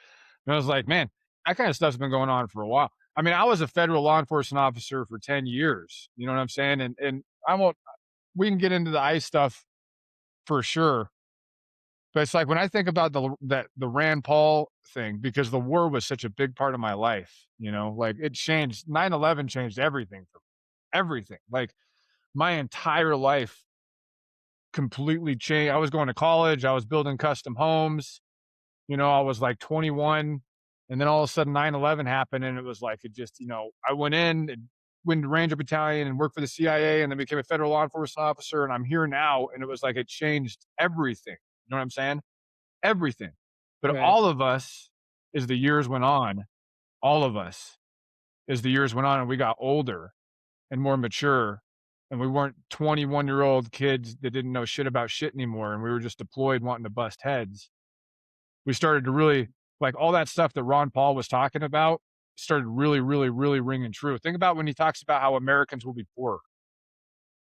And I was like, man, that kind of stuff's been going on for a while. I mean, I was a federal law enforcement officer for 10 years. You know what I'm saying? And I won't, we can get into the ICE stuff for sure. But it's like when I think about the Rand Paul thing, because the war was such a big part of my life, like it changed 9/11 changed everything for me. Everything. Like my entire life completely changed. I was going to college, I was building custom homes, I was like 21, and then all of a sudden 9/11 happened, and it was like it just, I went in and went to Ranger Battalion and worked for the CIA and then became a federal law enforcement officer, and I'm here now, and it was like it changed everything. You know what I'm saying? Everything. But right, all of us, as the years went on, all of us, as the years went on and we got older and more mature, and we weren't 21-year-old kids that didn't know shit about shit anymore, and we were just deployed wanting to bust heads. We started to really, like, all that stuff that Ron Paul was talking about started really, really, really ringing true. Think about when he talks about how Americans will be poor.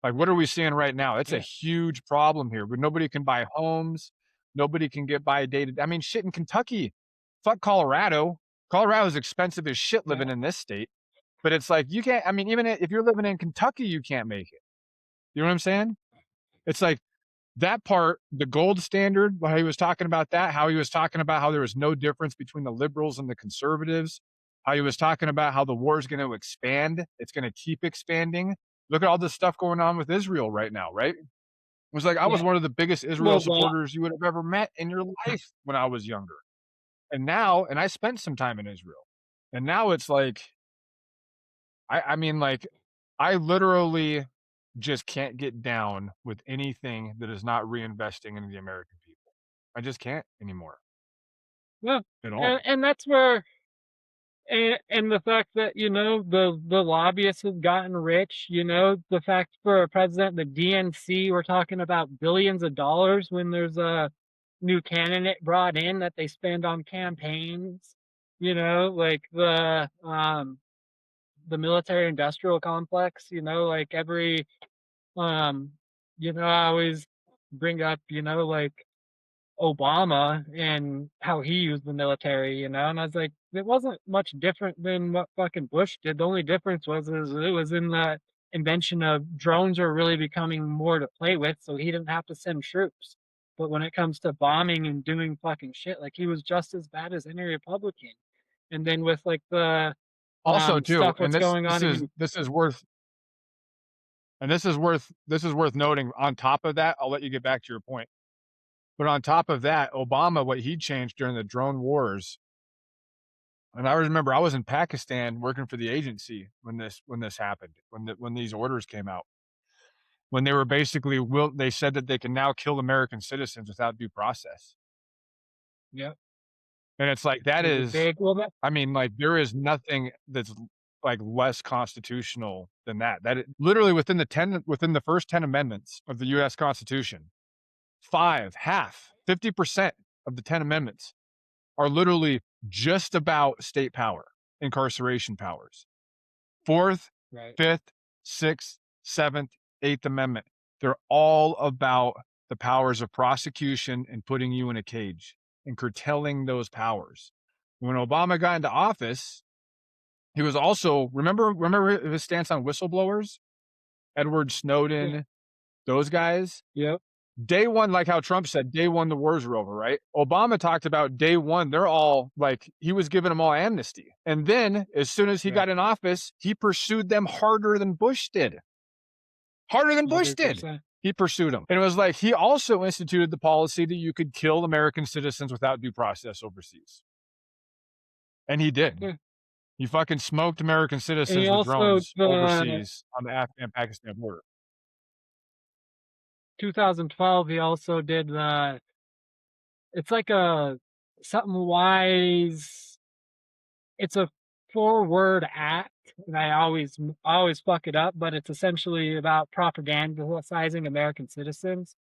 Like, what are we seeing right now? It's a yeah, huge problem here, but nobody can buy homes. Nobody can get by dated. I mean, shit in Kentucky. Fuck Colorado. Colorado's expensive as shit living yeah, in this state. But it's like, you can't, I mean, even if you're living in Kentucky, you can't make it. You know what I'm saying? It's like that part, the gold standard, how he was talking about that, how he was talking about how there was no difference between the liberals and the conservatives, how he was talking about how the war is going to expand. It's going to keep expanding. Look at all this stuff going on with Israel right now, right? It was like I was yeah. one of the biggest Israel Well, the supporters you would have ever met in your life when I was younger. And now, and I spent some time in Israel. And now it's like, I mean, like, I literally just can't get down with anything that is not reinvesting in the American people. I just can't anymore well, at all. and that's where and the fact that the lobbyists have gotten rich, the fact for a president, the DNC, we're talking about billions of dollars when there's a new candidate brought in that they spend on campaigns, like the military industrial complex, like every um I always bring up, like Obama and how he used the military, and I was like, it wasn't much different than what fucking Bush did. The only difference is it was in the invention of drones are really becoming more to play with, so he didn't have to send troops. But when it comes to bombing and doing fucking shit, like he was just as bad as any Republican. And then with like the Also, too, stuff and what's this going this on is in this is worth and this is worth noting. On top of that, I'll let you get back to your point. But on top of that, Obama, what he changed during the drone wars, and I remember I was in Pakistan working for the agency when this happened, when these orders came out. When they were basically they said that they can now kill American citizens without due process. yeah, And it's like that was a is, big well that I mean, like there is nothing that's like less constitutional than that. Literally within the first 10 amendments of the US Constitution, 50% of the 10 amendments are literally just about state power, incarceration powers. Fourth, right, fifth, sixth, seventh, eighth amendment. They're all about the powers of prosecution and putting you in a cage and curtailing those powers. When Obama got into office, he was also, remember his stance on whistleblowers, Edward yeah, Snowden, those guys. yep, Day one, like how Trump said, day one, the wars are over, right? Obama talked about day one, they're all like, he was giving them all amnesty. And then as soon as he right, got in office, he pursued them harder than Bush did. Harder than Bush did. 100%. He pursued them. And it was like, he also instituted the policy that you could kill American citizens without due process overseas. And he did. Yeah. He fucking smoked American And he citizens with also, drones overseas on the Afghan-Pakistan border. 2012, he also did it's like a something wise. It's a 4-word act, and I always fuck it up, but it's essentially about propagandizing American citizens,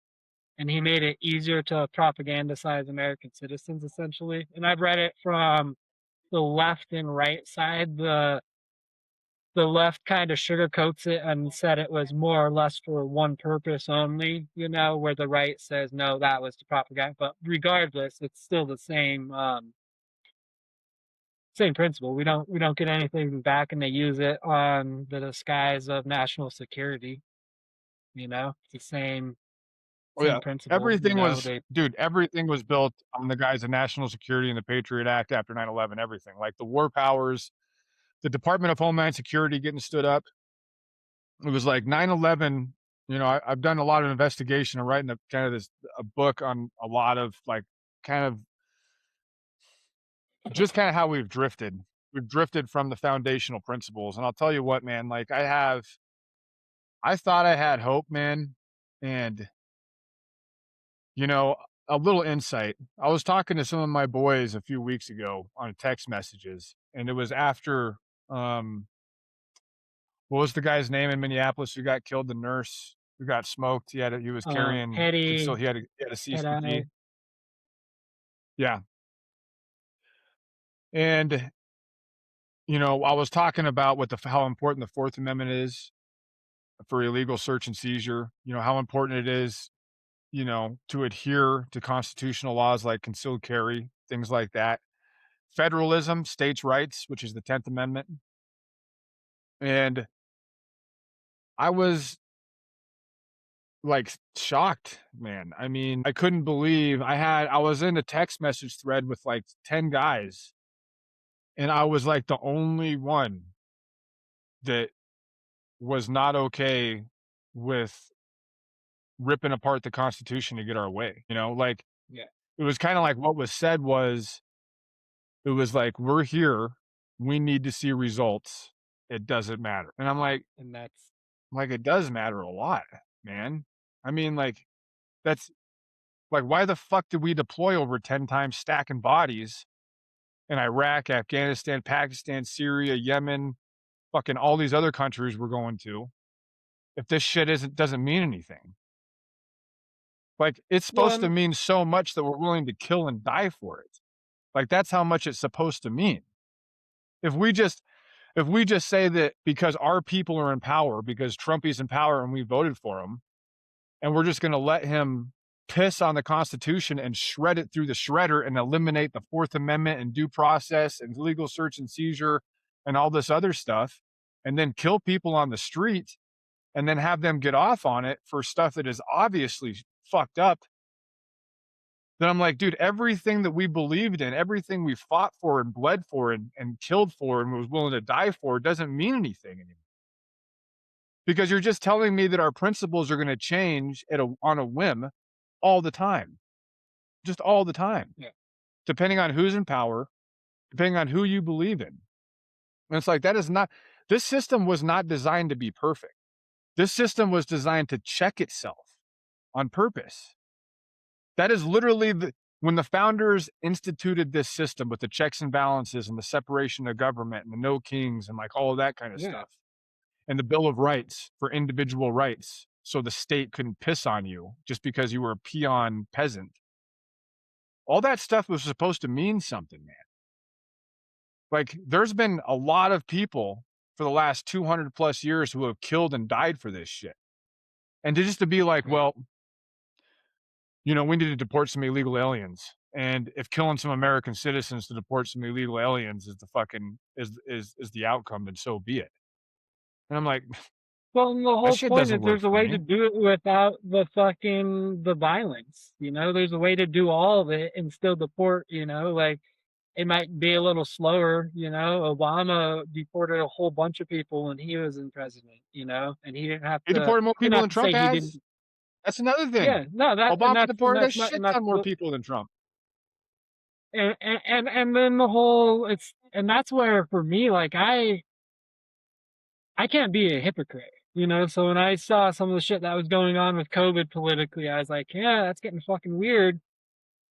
and he made it easier to propagandize American citizens, essentially. And I've read it from the left and right side. The left kind of sugarcoats it and said it was more or less for one purpose only, where the right says no, that was to propaganda. But regardless, it's still the same same principle. We don't get anything back, and they use it on the disguise of national security. It's the same Oh yeah, principle. everything was, dude, everything was built on the guise of national security and the Patriot Act after 9/11. Everything, like the war powers, the Department of Homeland Security getting stood up. It was like 9/11. I've done a lot of investigation and writing a book on a lot of like kind of just kind of how we've drifted. We've drifted from the foundational principles. And I'll tell you what, man, like I thought I had hope, man. And, a little insight. I was talking to some of my boys a few weeks ago on text messages, and it was after, what was the guy's name in Minneapolis who got killed? The nurse who got smoked. He was carrying, he had a CCP. Yeah. And, I was talking about how important the Fourth Amendment is for illegal search and seizure, how important it is, to adhere to constitutional laws like concealed carry, things like that. Federalism, states' rights, which is the 10th Amendment. And I was like shocked, man. I mean, I couldn't believe I was in a text message thread with like 10 guys, and I was like the only one that was not okay with ripping apart the Constitution to get our way. Like, Yeah. It was kind of like what was said was, it was like, we're here, we need to see results. It doesn't matter. And I'm like, it does matter a lot, man. I mean, like, that's like, why the fuck did we deploy over 10 times stacking bodies in Iraq, Afghanistan, Pakistan, Syria, Yemen, fucking all these other countries we're going to, if this shit doesn't mean anything? Like, it's supposed to mean so much that we're willing to kill and die for it. Like, that's how much it's supposed to mean. If we just say that because our people are in power, because Trumpy's in power and we voted for him, and we're just going to let him piss on the Constitution and shred it through the shredder and eliminate the Fourth Amendment and due process and legal search and seizure and all this other stuff, and then kill people on the street and then have them get off on it for stuff that is obviously fucked up, then I'm like, dude, everything that we believed in, everything we fought for and bled for and killed for and was willing to die for doesn't mean anything anymore. Because you're just telling me that our principles are going to change on a whim all the time. Just all the time. Yeah. Depending on who's in power, depending on who you believe in. And it's like, this system was not designed to be perfect. This system was designed to check itself on purpose. That is literally when the founders instituted this system with the checks and balances and the separation of government and the no kings and like all of that kind of stuff, and the Bill of Rights for individual rights, so the state couldn't piss on you just because you were a peon peasant. All that stuff was supposed to mean something, man. Like, there's been a lot of people for the last 200 plus years who have killed and died for this shit. And to be like, well, we need to deport some illegal aliens. And if killing some American citizens to deport some illegal aliens is the fucking is the outcome, then so be it. And I'm like, well, the whole point is there's a way to do it without the violence. There's a way to do all of it and still deport. Like, it might be a little slower. Obama deported a whole bunch of people when he was in president. And he didn't have to. He deported more people than Trump has. That's another Yeah, thing. no, Obama and deported a that's not, shit and that's ton more the, people than Trump. and then the whole, it's, and that's where for me, like I can't be a hypocrite, you know? So when I saw some of the shit that was going on with COVID politically, I was like, yeah, that's getting fucking weird.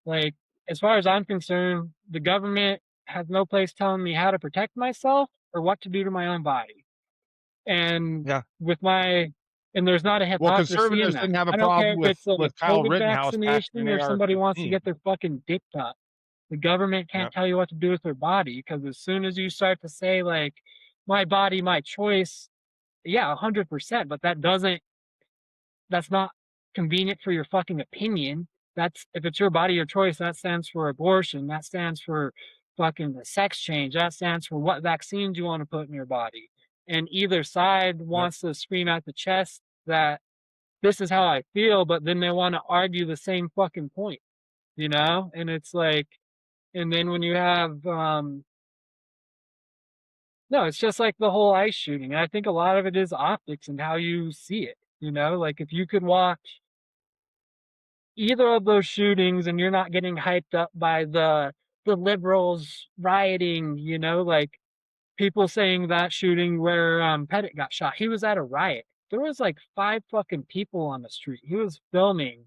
Like, as far as I'm concerned, the government has no place telling me how to protect myself or what to do to my own body. And Yeah. with my, and there's not a Well, hypocrisy in conservatives that. didn't have a I don't care problem if it's a with Kyle COVID Rittenhouse passing vaccination an or somebody wants to AR-15. get their fucking dick cut. The government can't Yep. tell you what to do with their body, because as soon as you start to say like, my body, my choice, yeah, 100%, but that's not convenient for your fucking opinion. That's, if it's your body, your choice, that stands for abortion. That stands for fucking the sex change. That stands for what vaccines you want to put in your body. And either side Yep. wants to scream at the chest that this is how I feel, but then they want to argue the same fucking point, you know? And it's like, and then when you have, no, it's just like the whole ice shooting. I think a lot of it is optics and how you see it, you know? Like if you could watch either of those shootings and you're not getting hyped up by the liberals rioting, you know, like people saying that shooting where Pettit got shot, he was at a riot. There was like 5 fucking people on the street. He was filming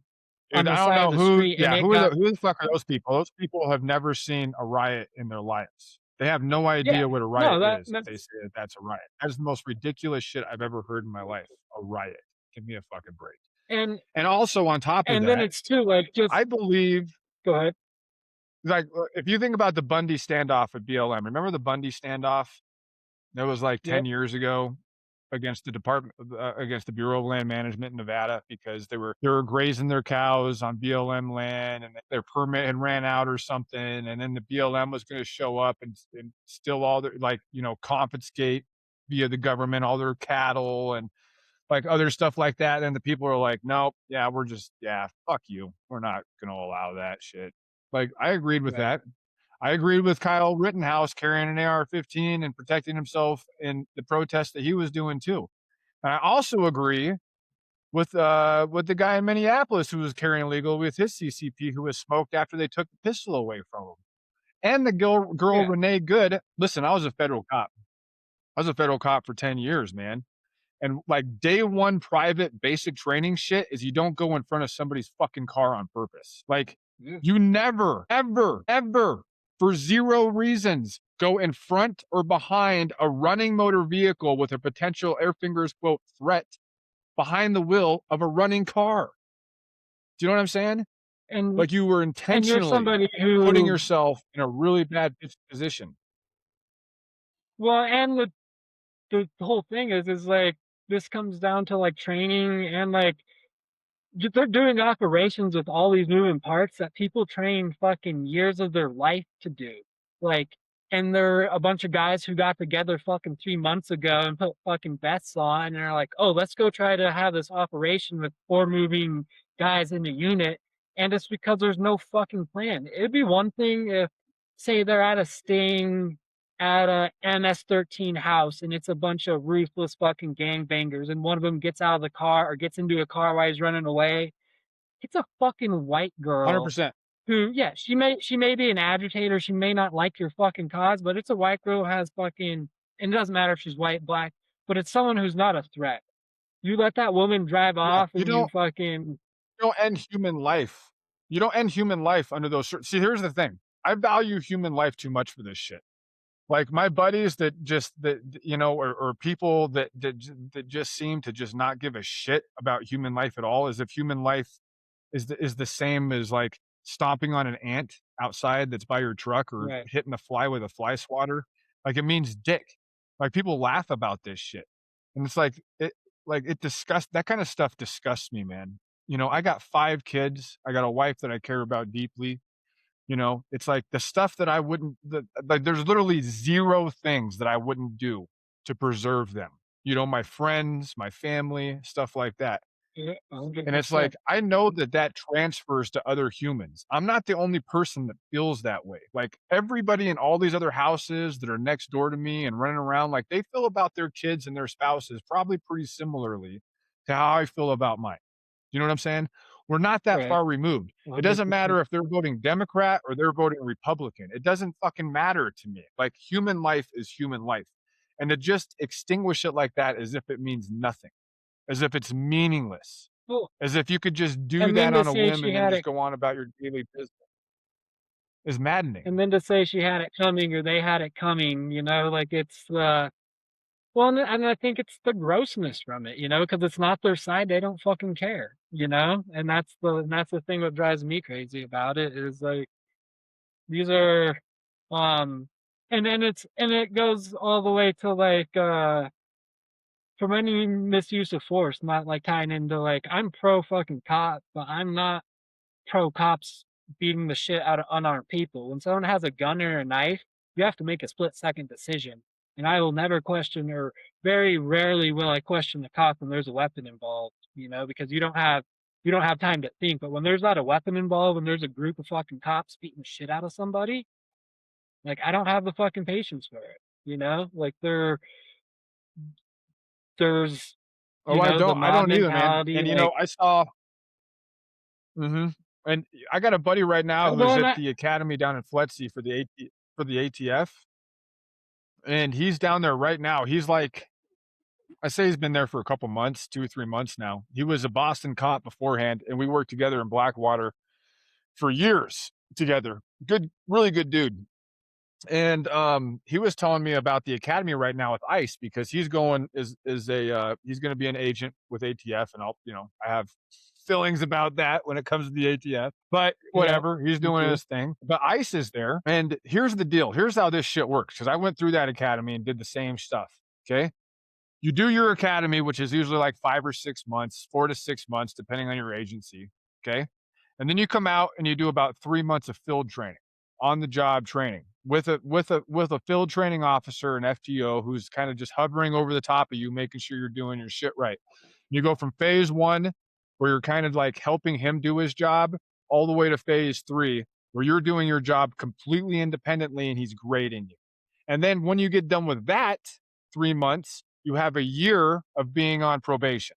on Dude, the I don't side of know the street, and it got, who the fuck are those people? Those people have never seen a riot in their lives. They have no yeah. idea what a No, riot that is if they that's, say that that's a riot. That is the most ridiculous shit I've ever heard in my life. A riot. Give me a fucking break. and And also on top of then that, it's too like just I believe go ahead. like if you think about the Bundy standoff at BLM, remember the Bundy standoff? That was like 10 Yep. years ago against the against the Bureau of Land Management in Nevada because they were grazing their cows on BLM land and their permit had ran out or something, and then the BLM was going to show up and steal all their confiscate via the government all their cattle and like other stuff like that. And the people are like, nope, yeah, fuck you, we're not going to allow that shit. Like I agreed with Right. that. I agreed with Kyle Rittenhouse carrying an AR-15 and protecting himself in the protest that he was doing too. And I also agree with the guy in Minneapolis who was carrying illegal with his CCP who was smoked after they took the pistol away from him. And the girl Yeah. Renee Good. Listen, I was a federal cop. I was a federal cop for 10 years, man. And like day one private basic training shit is you don't go in front of somebody's fucking car on purpose. Like Yeah. you never, ever, ever, for zero reasons, go in front or behind a running motor vehicle with a potential air fingers quote threat behind the wheel of a running car. Do you know what I'm saying? And Like you were you're intentionally somebody putting who, yourself in a really bad position. well, and the whole thing is like this comes down to like training and like they're doing operations with all these moving parts that people train fucking years of their life to do. Like, and they're a bunch of guys who got together fucking 3 months ago and put fucking bets on, and they're like, oh, let's go try to have this operation with 4 moving guys in a unit. And it's because there's no fucking plan. It'd be one thing if, say, they're at a sting at a MS-13 house and it's a bunch of ruthless fucking gangbangers and one of them gets out of the car or gets into a car while he's running away. It's a fucking white girl 100%. who, yeah, she may be an agitator, she may not like your fucking cause, but it's a white girl who has fucking, and it doesn't matter if she's white, black, but it's someone who's not a threat. You let that woman drive Yeah. off and you fucking, You don't end human life. You don't end human life under those. See, here's the thing. I value human life too much for this shit. Like my buddies or people that just seem to just not give a shit about human life at all, as if human life is the same as like stomping on an ant outside that's by your truck or right. hitting a fly with a fly swatter. Like it means dick. Like people laugh about this shit, and it's like it disgusts that kind of stuff disgusts me, man. You know, I got 5 kids. I got a wife that I care about deeply. You know, it's like the stuff that I wouldn't, like, there's literally 0 things that I wouldn't do to preserve them. You know, my friends, my family, stuff like that. Yeah, And it's 100%. like, I know that that transfers to other humans. I'm not the only person that feels that way. Like everybody in all these other houses that are next door to me and running around, like they feel about their kids and their spouses probably pretty similarly to how I feel about mine. You know what I'm saying? We're not that Right. far removed. It doesn't 100%. matter if they're voting Democrat or they're voting Republican. It doesn't fucking matter to me. Like, human life is human life. And to just extinguish it like that as if it means nothing, as if it's meaningless, Well, as if you could just do and then that to on a say whim she and then had just it go on about your daily business is maddening. and then to say she had it coming or they had it coming, like it's well, and I think it's the grossness from it, because it's not their side, they don't fucking care, and that's the thing that drives me crazy about it is like these are, um, and it goes all the way to like from any misuse of force, not like tying into like I'm pro fucking cop, but I'm not pro cops beating the shit out of unarmed people. When someone has a gun or a knife, you have to make a split-second decision. And I will never question, or very rarely will I question the cop when there's a weapon involved, because you don't have time to think. But when there's not a weapon involved, when there's a group of fucking cops beating the shit out of somebody, like I don't have the fucking patience for it. Like there's Oh, the I mob don't either, man. mentality, And like I saw and I got a buddy right now well, who's and at I, the academy down in Fletsy for the ATF, and he's down there right now. He's like, I say he's been there for a couple months, 2 or 3 months now. He was a Boston cop beforehand, and we worked together in Blackwater for years together. Good, really good dude. And he was telling me about the academy right now with ICE because he's going is a he's going to be an agent with ATF, and I have feelings about that when it comes to the ATF, but yeah, whatever, he's me doing too. his thing. But ICE is there, and here's the deal. Here's how this shit works because I went through that academy and did the same stuff. Okay, you do your academy, which is usually like 5 or 6 months, 4 to 6 months, depending on your agency. Okay. And then you come out and you do about 3 months of field training, on the job training with a field training officer, an FTO, who's kind of just hovering over the top of you, making sure you're doing your shit right. You go from phase one, where you're kind of like helping him do his job, all the way to phase three, where you're doing your job completely independently and he's grading you. And then when you get done with that 3 months, you have a year of being on probation.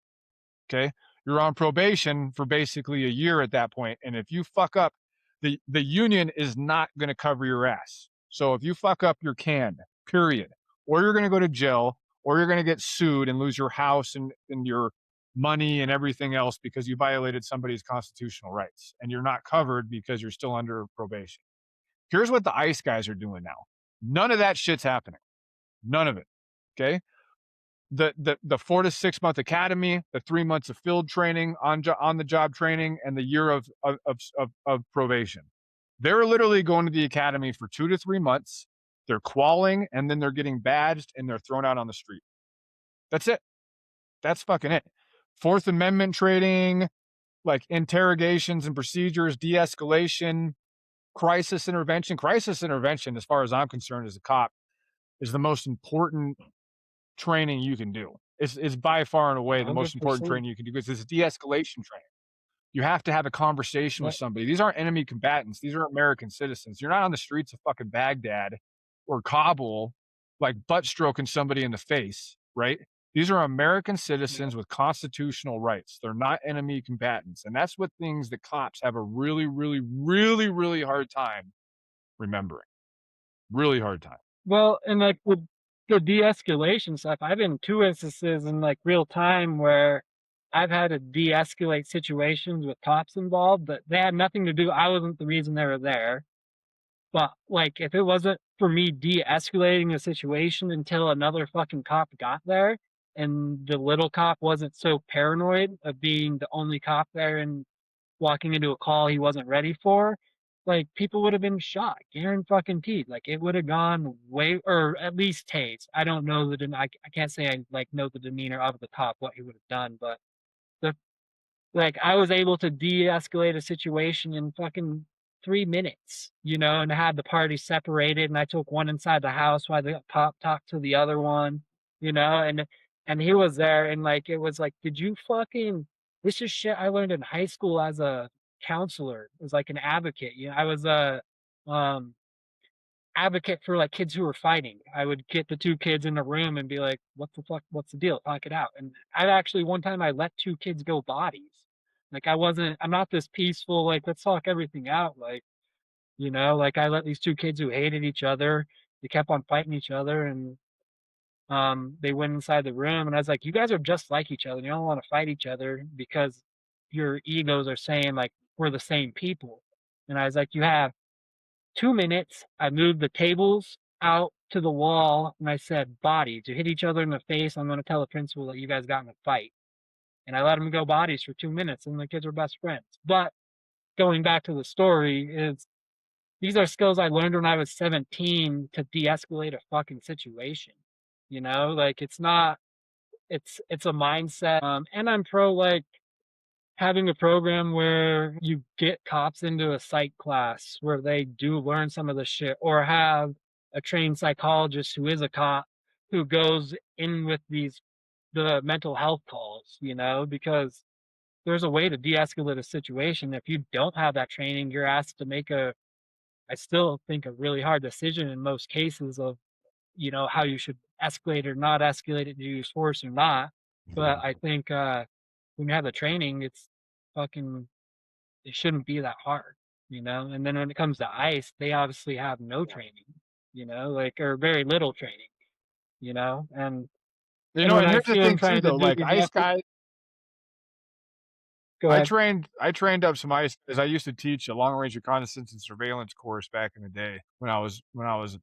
Okay. You're on probation for basically a year at that point. And if you fuck up, the union is not going to cover your ass. So if you fuck up, you're canned, period. Or you're going to go to jail, or you're going to get sued and lose your house and your money and everything else because you violated somebody's constitutional rights. And you're not covered because you're still under probation. Here's what the ICE guys are doing now. None of that shit's happening. None of it. Okay. The 4 to 6 month academy, the 3 months of field training, on the job training, and the year of probation. They're literally going to the academy for 2 to 3 months. They're qualling, and then they're getting badged, and they're thrown out on the street. That's it. That's fucking it. Fourth Amendment training, like interrogations and procedures, de-escalation, crisis intervention. Crisis intervention, as far as I'm concerned, as a cop, is the most important training you can do. It's by far and away the most important 100%. training you can do because it's de-escalation training. You have to have a conversation with But somebody. These aren't enemy combatants. These are American citizens. You're not on the streets of fucking Baghdad or Kabul, like butt stroking somebody in the face, right? These are American yeah. citizens with constitutional rights. They're not enemy combatants. And that's what things that cops have a really, really, really, really hard time remembering. Really hard time. Well, and like with the de-escalation stuff, I've been in 2 instances in like real time where I've had to de-escalate situations with cops involved, but they had nothing to do. I wasn't the reason they were there. But like, if it wasn't for me de-escalating the situation until another fucking cop got there, and the little cop wasn't so paranoid of being the only cop there and walking into a call he wasn't ready for, like people would have been shot, guaranteed. Like it would have gone way, or at least tased. I don't know I can't say I like know the demeanor of the cop, what he would have done, but the like I was able to de-escalate a situation in fucking 3 minutes, and had the party separated, and I took one inside the house while the cop talked to the other one, and he was there, and like it was like, did you fucking this is shit I learned in high school as a counselor. It was like an advocate. I was a um advocate for like kids who were fighting. I would get the two kids in a room and be like, "What the fuck? What's the deal? Talk it out." And I actually one time I let two kids go bodies, Like I'm not this peaceful, like, let's talk everything out. Like, like I let these two kids who hated each other, they kept on fighting each other, and they went inside the room, and I was like, you guys are just like each other. You don't want to fight each other because your egos are saying like we're the same people. And I was like, you have 2 minutes. I moved the tables out to the wall, and I said, bodies. You hit each other in the face, I'm going to tell the principal that you guys got in a fight. And I let them go bodies for 2 minutes, and the kids were best friends. But going back to the story, is these are skills I learned when I was 17 to de-escalate a fucking situation. Like it's not, it's a mindset. And I'm pro like having a program where you get cops into a psych class where they do learn some of the shit, or have a trained psychologist who is a cop who goes in with the mental health calls, because there's a way to de-escalate a situation. If you don't have that training, you're asked to make I still think a really hard decision in most cases of, how you should escalate or not escalate it to use force or not. But I think when you have the training, it shouldn't be that hard, And then when it comes to ice, they obviously have no training, like, or very little training, and when And I here's the see them thing too, trying to though, do like the ice guys, go I ahead. trained up some ice because I used to teach a long range reconnaissance and surveillance course back in the day when I was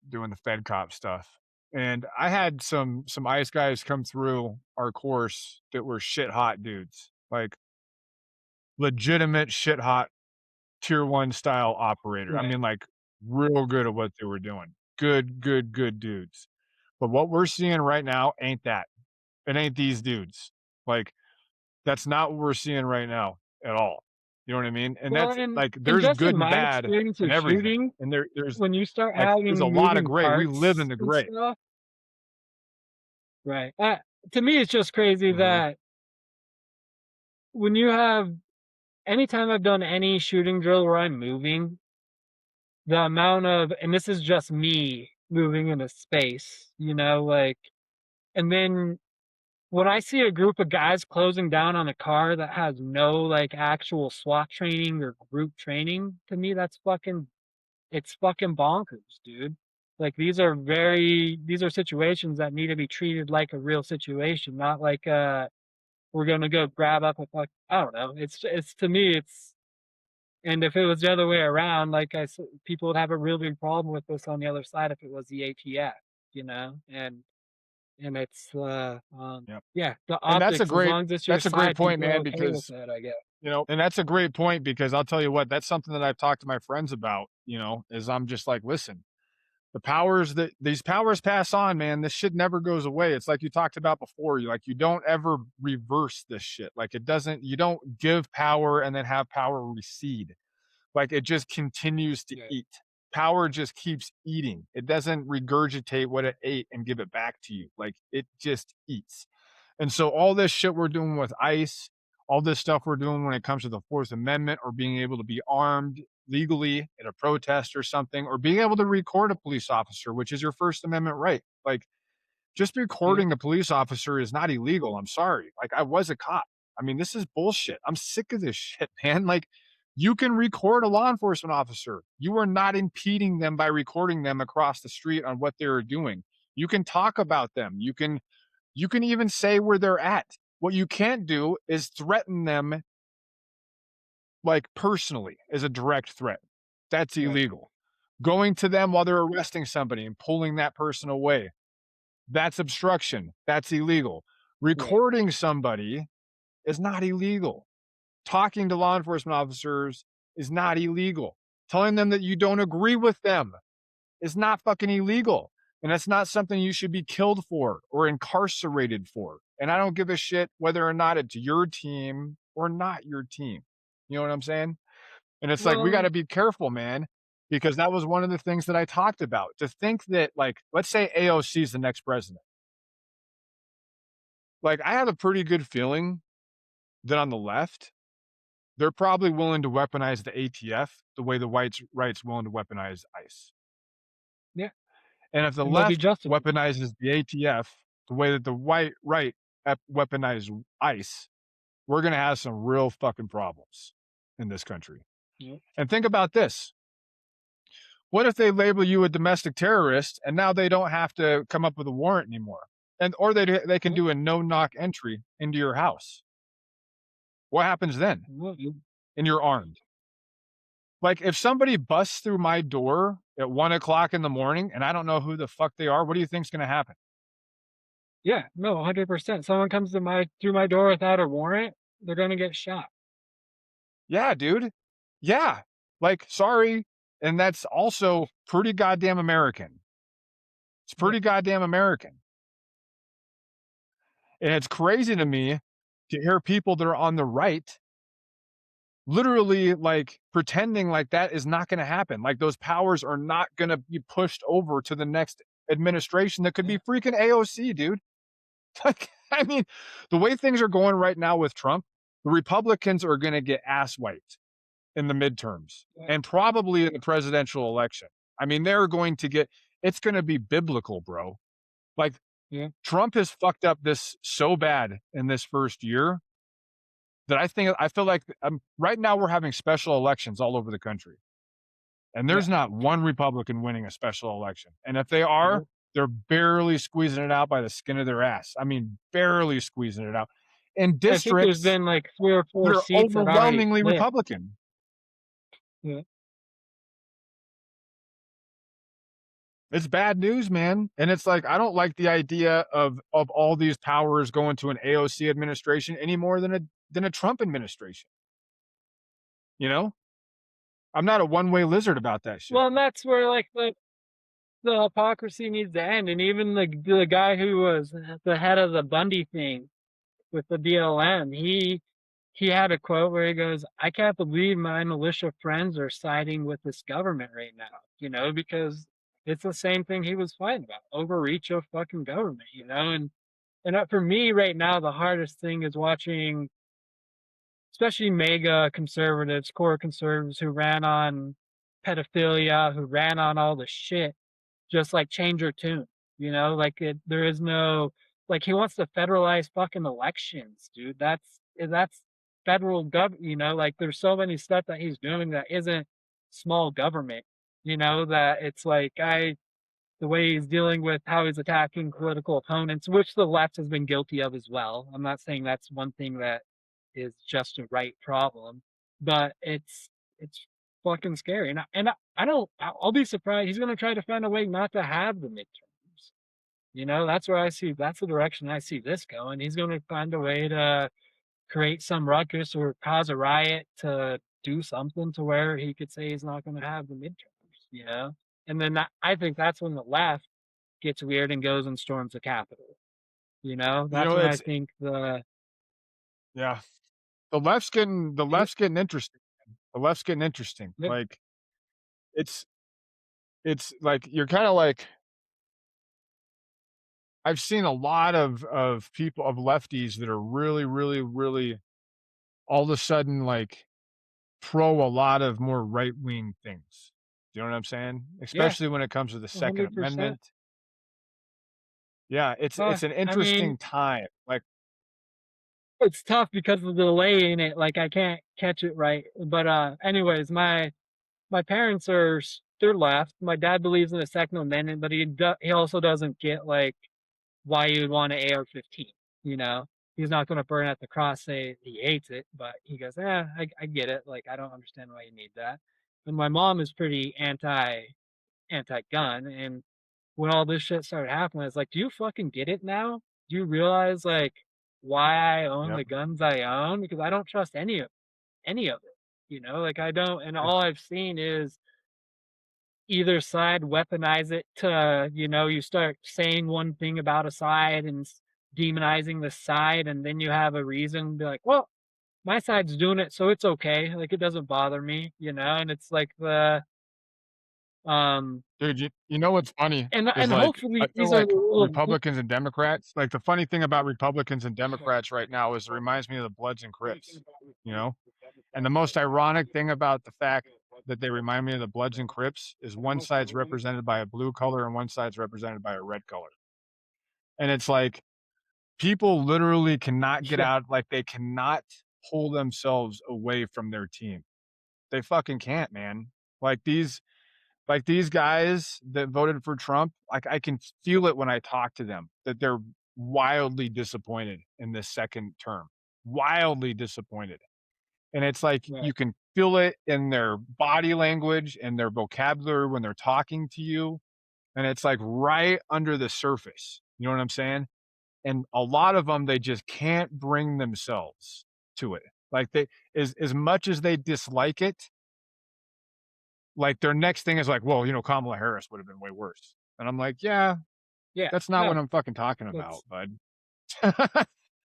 doing the Fed cop stuff. And I had some ice guys come through our course that were shit hot dudes, like legitimate shit hot tier one style operator. I Right. mean, like real good at what they were doing. Good dudes. But what we're seeing right now ain't that. It ain't these dudes. Like that's not what we're seeing right now at all. You know what I mean? And Well, that's and like and there's just in good and my bad experience in of everything. shooting, And there's when you start like there's a having lot of moving gray. We live in parts the and gray. stuff, right? To me, it's just crazy Mhm. that when you have anytime I've done any shooting drill where I'm moving, the amount of, and this is just me moving into space, like, and then when I see a group of guys closing down on a car that has no like actual SWAT training or group training, to me, it's fucking bonkers, dude. Like these are situations that need to be treated like a real situation, not like we're gonna go grab up a I don't know. It's to me and if it was the other way around, like I said, people would have a real big problem with this on the other side if it was the ATF, and it's Yep. yeah, the And that's a optics, as great long as it's your that's a great side, point, people are man, okay with because it, I guess. and that's a great point because I'll tell you what, that's something that I've talked to my friends about, is I'm just like, listen, these powers pass on, man. This shit never goes away. It's like you talked about before. You don't ever reverse this shit. Like you don't give power and then have power recede. Like it just continues to Yeah, eat. Power just keeps eating. It doesn't regurgitate what it ate and give it back to you. Like it just eats. And so all this shit we're doing with ICE, all this stuff we're doing when it comes to the Fourth Amendment or being able to be armed legally at a protest or something, or being able to record a police officer, which is your First Amendment right. Like just yeah, recording the police officer is not illegal. I'm sorry. Like I was a cop. I mean, this is bullshit. I'm sick of this shit, man. Like you can record a law enforcement officer. You are not impeding them by recording them across the street on what they're doing. You can talk about them. You can even say where they're at. What you can't do is threaten them like personally as a direct threat. That's right, illegal. Going to them while they're arresting somebody and pulling that person away, that's obstruction. That's illegal. right, Recording somebody is not illegal. Talking to law enforcement officers is not illegal. Telling them that you don't agree with them is not fucking illegal. And that's not something you should be killed for or incarcerated for. And I don't give a shit whether or not it's your team or not your team. You know what I'm saying? And it's like, we got well, to be careful, man, because that was one of the things that I talked about. To think that, like, let's say AOC is the next president. Like, I have a pretty good feeling that on the left, they're probably willing to weaponize the ATF the way the right's willing to weaponize ICE. yeah, And if the and they'll be left justified. weaponizes the ATF the way that the right weaponized ICE, we're going to have some real fucking problems in this country. Yep. And think about this. What if they label you a domestic terrorist and now they don't have to come up with a warrant anymore? Or they can do a no-knock entry into your house. What happens then? And you're armed. Like, if somebody busts through my door at 1 o'clock in the morning and I don't know who the fuck they are, what do you think's going to happen? Yeah, no, 100%. Someone comes to through my door without a warrant, they're gonna get shot. Yeah, dude. Yeah. Like, sorry. And that's also pretty goddamn American. It's pretty goddamn American. And it's crazy to me to hear people that are on the right literally like pretending like that is not going to happen. Like those powers are not going to be pushed over to the next administration that could be freaking AOC, dude. Like, I mean, the way things are going right now with Trump, the Republicans are going to get ass wiped in the midterms and probably in the presidential election. I mean, they're going to get, it's going to be biblical, bro. Like, Trump has fucked up this so bad in this first year that I feel like right now we're having special elections all over the country. And there's not one Republican winning a special election. And if they are, they're barely squeezing it out by the skin of their ass. I mean, barely squeezing it out. In districts, I think there's been like 3 or 4 they're seats overwhelmingly Republican. Yeah. It's bad news, man. And it's like, I don't like the idea of all these powers going to an AOC administration any more than a Trump administration. You know? I'm not a one-way lizard about that shit. Well, and that's where like the hypocrisy needs to end. And even the guy who was the head of the Bundy thing with the BLM, he had a quote where he goes, "I can't believe my militia friends are siding with this government right now," you know, because it's the same thing he was fighting about, overreach of fucking government, you know. And for me right now, the hardest thing is watching, especially mega conservatives, core conservatives who ran on pedophilia, who ran on all the shit, just like change your tune, you know, like there is no, like he wants to federalize fucking elections, dude. That's federal government, you know, like there's so many stuff that he's doing that isn't small government, you know, that it's like the way he's dealing with how he's attacking political opponents, which the left has been guilty of as well. I'm not saying that's one thing that is just a right problem, but it's fucking scary. And I'll be surprised. He's gonna try to find a way not to have the midterms. You know, that's the direction I see this going. He's gonna find a way to create some ruckus or cause a riot to do something to where he could say he's not gonna have the midterms, you know? And then I think that's when the left gets weird and goes and storms the Capitol. You know, that's when I think the left's getting interesting. The left's getting interesting. Yep. Like it's like you're kind of like, I've seen a lot of people, of lefties that are really, really, really all of a sudden like pro a lot of more right-wing things. Do you know what I'm saying? Especially when it comes to the Second 100%. Amendment. Yeah, it's an interesting time. Like, it's tough because of the delay in it. Like I can't catch it right. But anyways, my parents they're left. My dad believes in the Second Amendment, but he also doesn't get like why you would want an AR-15. You know, he's not going to burn at the cross, say he hates it, but he goes, I get it. Like I don't understand why you need that. And my mom is pretty anti-gun, and when all this shit started happening, it's like, do you fucking get it now? Do you realize like why I own the guns I own? Because I don't trust any of it. You know, like I don't, and all I've seen is either side weaponize it to, you know, you start saying one thing about a side and demonizing the side, and then you have a reason to be like, well, my side's doing it, so it's okay. Like it doesn't bother me, you know. And it's like dude, you know what's funny? and is like, hopefully I feel these are like Republicans and Democrats, like the funny thing about Republicans and Democrats right now is it reminds me of the Bloods and Crips, you know? And the most ironic thing about the fact that they remind me of the Bloods and Crips is one side's represented by a blue color and one side's represented by a red color. And it's like, people literally cannot get Yeah. out, like, they cannot pull themselves away from their team. They fucking can't, man. Like these guys that voted for Trump, like, I can feel it when I talk to them that they're wildly disappointed in this second term. Wildly disappointed. And it's like Right. you can feel it in their body language and their vocabulary when they're talking to you. And it's like right under the surface. You know what I'm saying? And a lot of them, they just can't bring themselves to it. Like they, as much as they dislike it, like their next thing is like, well, you know, Kamala Harris would have been way worse. And I'm like, yeah, Yeah. that's not what No, I'm fucking talking about, that's bud.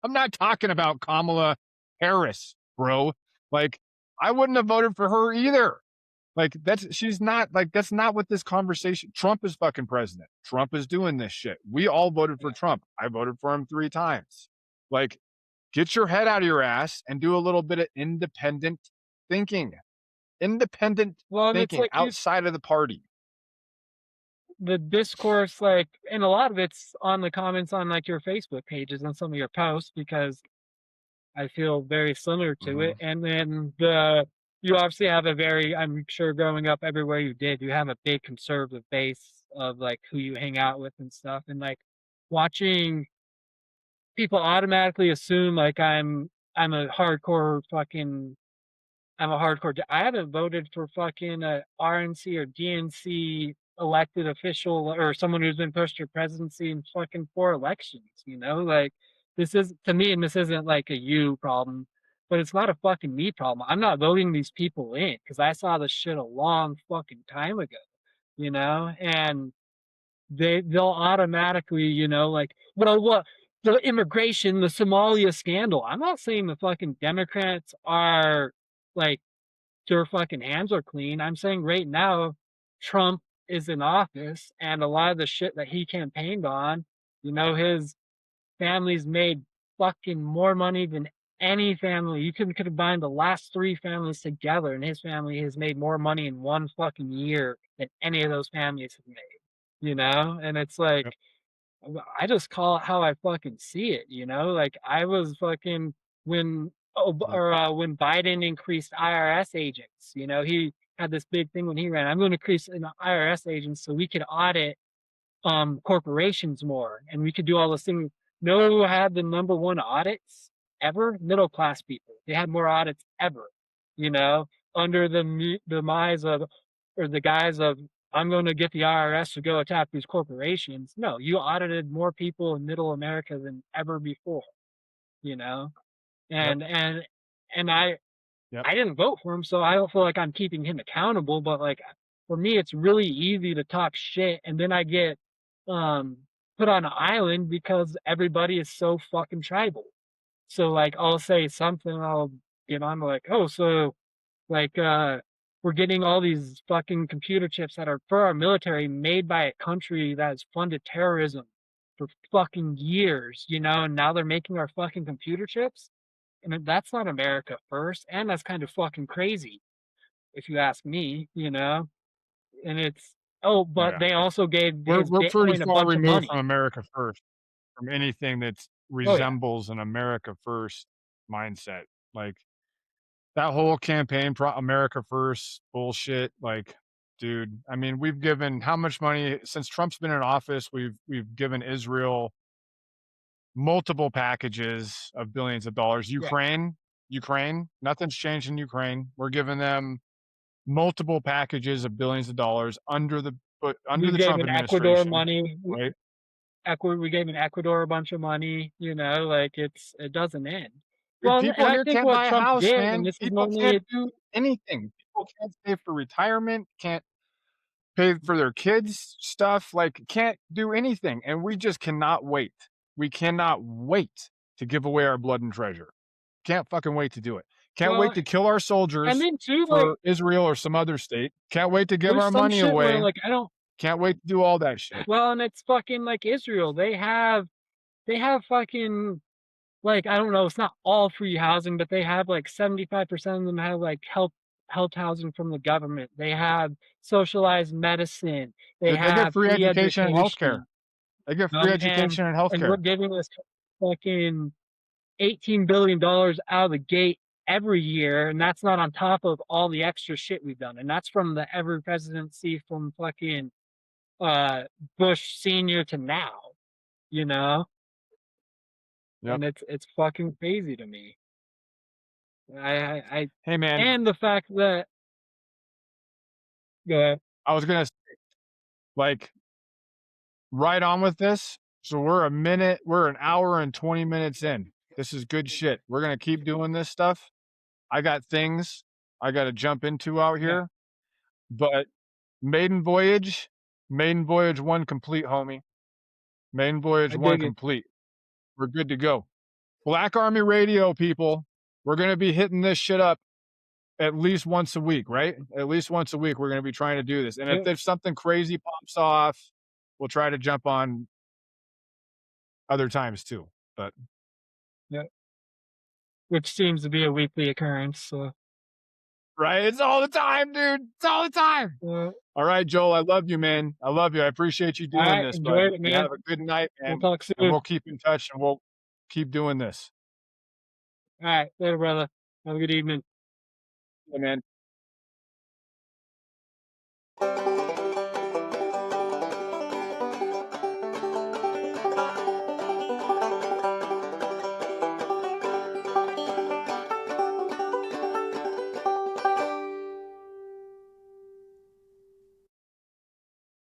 I'm not talking about Kamala Harris, bro. Like, I wouldn't have voted for her either. Like, she's not, like, that's not what this conversation. Trump is fucking president. Trump is doing this shit. We all voted for yeah. Trump. I voted for him 3 times. Like, get your head out of your ass and do a little bit of independent thinking. Independent Well, and it's thinking like outside of the party. the discourse, like, and a lot of it's on the comments on like your Facebook pages and some of your posts because I feel very similar to it. Mhm. And then you obviously have a very, I'm sure growing up everywhere you did, you have a big conservative base of like who you hang out with and stuff. And like watching people automatically assume like I'm a hardcore fucking I'm a hardcore. I haven't voted for fucking RNC or DNC elected official or someone who's been pushed for presidency in fucking 4 elections. You know, like this is to me, and this isn't like a you problem, but it's not a fucking me problem. I'm not voting these people in because I saw this shit a long fucking time ago. You know, and they'll automatically, you know, like what the immigration, the Somalia scandal. I'm not saying the fucking Democrats are like their fucking hands are clean. I'm saying right now, Trump is in office, and a lot of the shit that he campaigned on, you know, his family's made fucking more money than any family. You can combine the last 3 families together, and his family has made more money in 1 fucking year than any of those families have made. You know, and it's like Yep. I just call it how I fucking see it, you know? Like I was fucking when Mhm. when Biden increased IRS agents, you know, he had this big thing when he ran. I'm going to increase in IRS agents so we could audit corporations more and we could do all those things. No who had the #1 audits ever? Middle class people. They had more audits ever, you know, under the demise of or the guise of I'm going to get the IRS to go attack these corporations. No, you audited more people in middle America than ever before, you know? Yep. And I Yep. I didn't vote for him, so I don't feel like I'm keeping him accountable, but like for me it's really easy to talk shit and then I get um put on an island because everybody is so fucking tribal. So like I'll say something, I'll get on like, oh, so like we're getting all these fucking computer chips that are for our military made by a country that has funded terrorism for fucking years, you know, and now they're making our fucking computer chips. And that's not America first, and that's kind of fucking crazy, if you ask me, you know? And it's oh, but Yeah. they also gave his We're pretty Bitcoin a far bunch of removed money. from America first, from anything that Oh yeah. resembles an America first mindset. Like that whole campaign, America first bullshit. Like, dude, I mean, we've given how much money since Trump's been in office? We've given Israel multiple packages of billions of dollars. Yeah. Ukraine, nothing's changed in Ukraine. We're giving them multiple packages of billions of dollars under We the gave Trump an Ecuador administration, money. right? We gave an Ecuador a bunch of money, you know, like it doesn't end. Dude, Well, and people I here think can't what buy a Trump house, did, and man. this is People can't only do anything. People can't save for retirement, can't pay for their kids' stuff, like, can't do anything, and we just cannot wait. We cannot wait to give away our blood and treasure. Can't fucking wait to do it. Can't well, wait to kill our and soldiers then too, like for Israel or some other state. Can't wait to give there's our some money shit where away. like I don't. Can't wait to do all that shit. Well, and it's fucking like Israel. They have fucking like I don't know. It's not all free housing, but they have like 75% of them have like health housing from the government. They have socialized medicine. They They get have free free education and healthcare. education. They get free And education and we're healthcare. giving this. fucking $18 billion out of the gate every year, and that's not on top of all the extra shit we've done. And that's from the every presidency from fucking Bush Senior to now, you know? Yep. And it's fucking crazy to me. I Hey man, and the fact that go ahead. I was gonna say, like, right on with this. So we're an hour and 20 minutes in. This is good shit. We're gonna keep doing this stuff. I got things I gotta jump into out Yeah, here, but maiden voyage, maiden voyage one complete, homie. Maiden voyage I one dig it. complete. We're good to go. Black Army Radio, people. We're gonna be hitting this shit up at least once a week, right? At least once a week, we're gonna be trying to do this. And Yeah, if something crazy pops off, we'll try to jump on other times too. But yeah. Which seems to be a weekly occurrence. So right, it's all the time, dude. It's all the time. all All right, Joel, I love you, man. I love you. I appreciate you doing right, this, bud. enjoyed it, You man. have a good night, We'll man. talk And soon. we'll keep in touch and we'll keep doing this. All right, later, brother. Have a good evening. Yeah, man.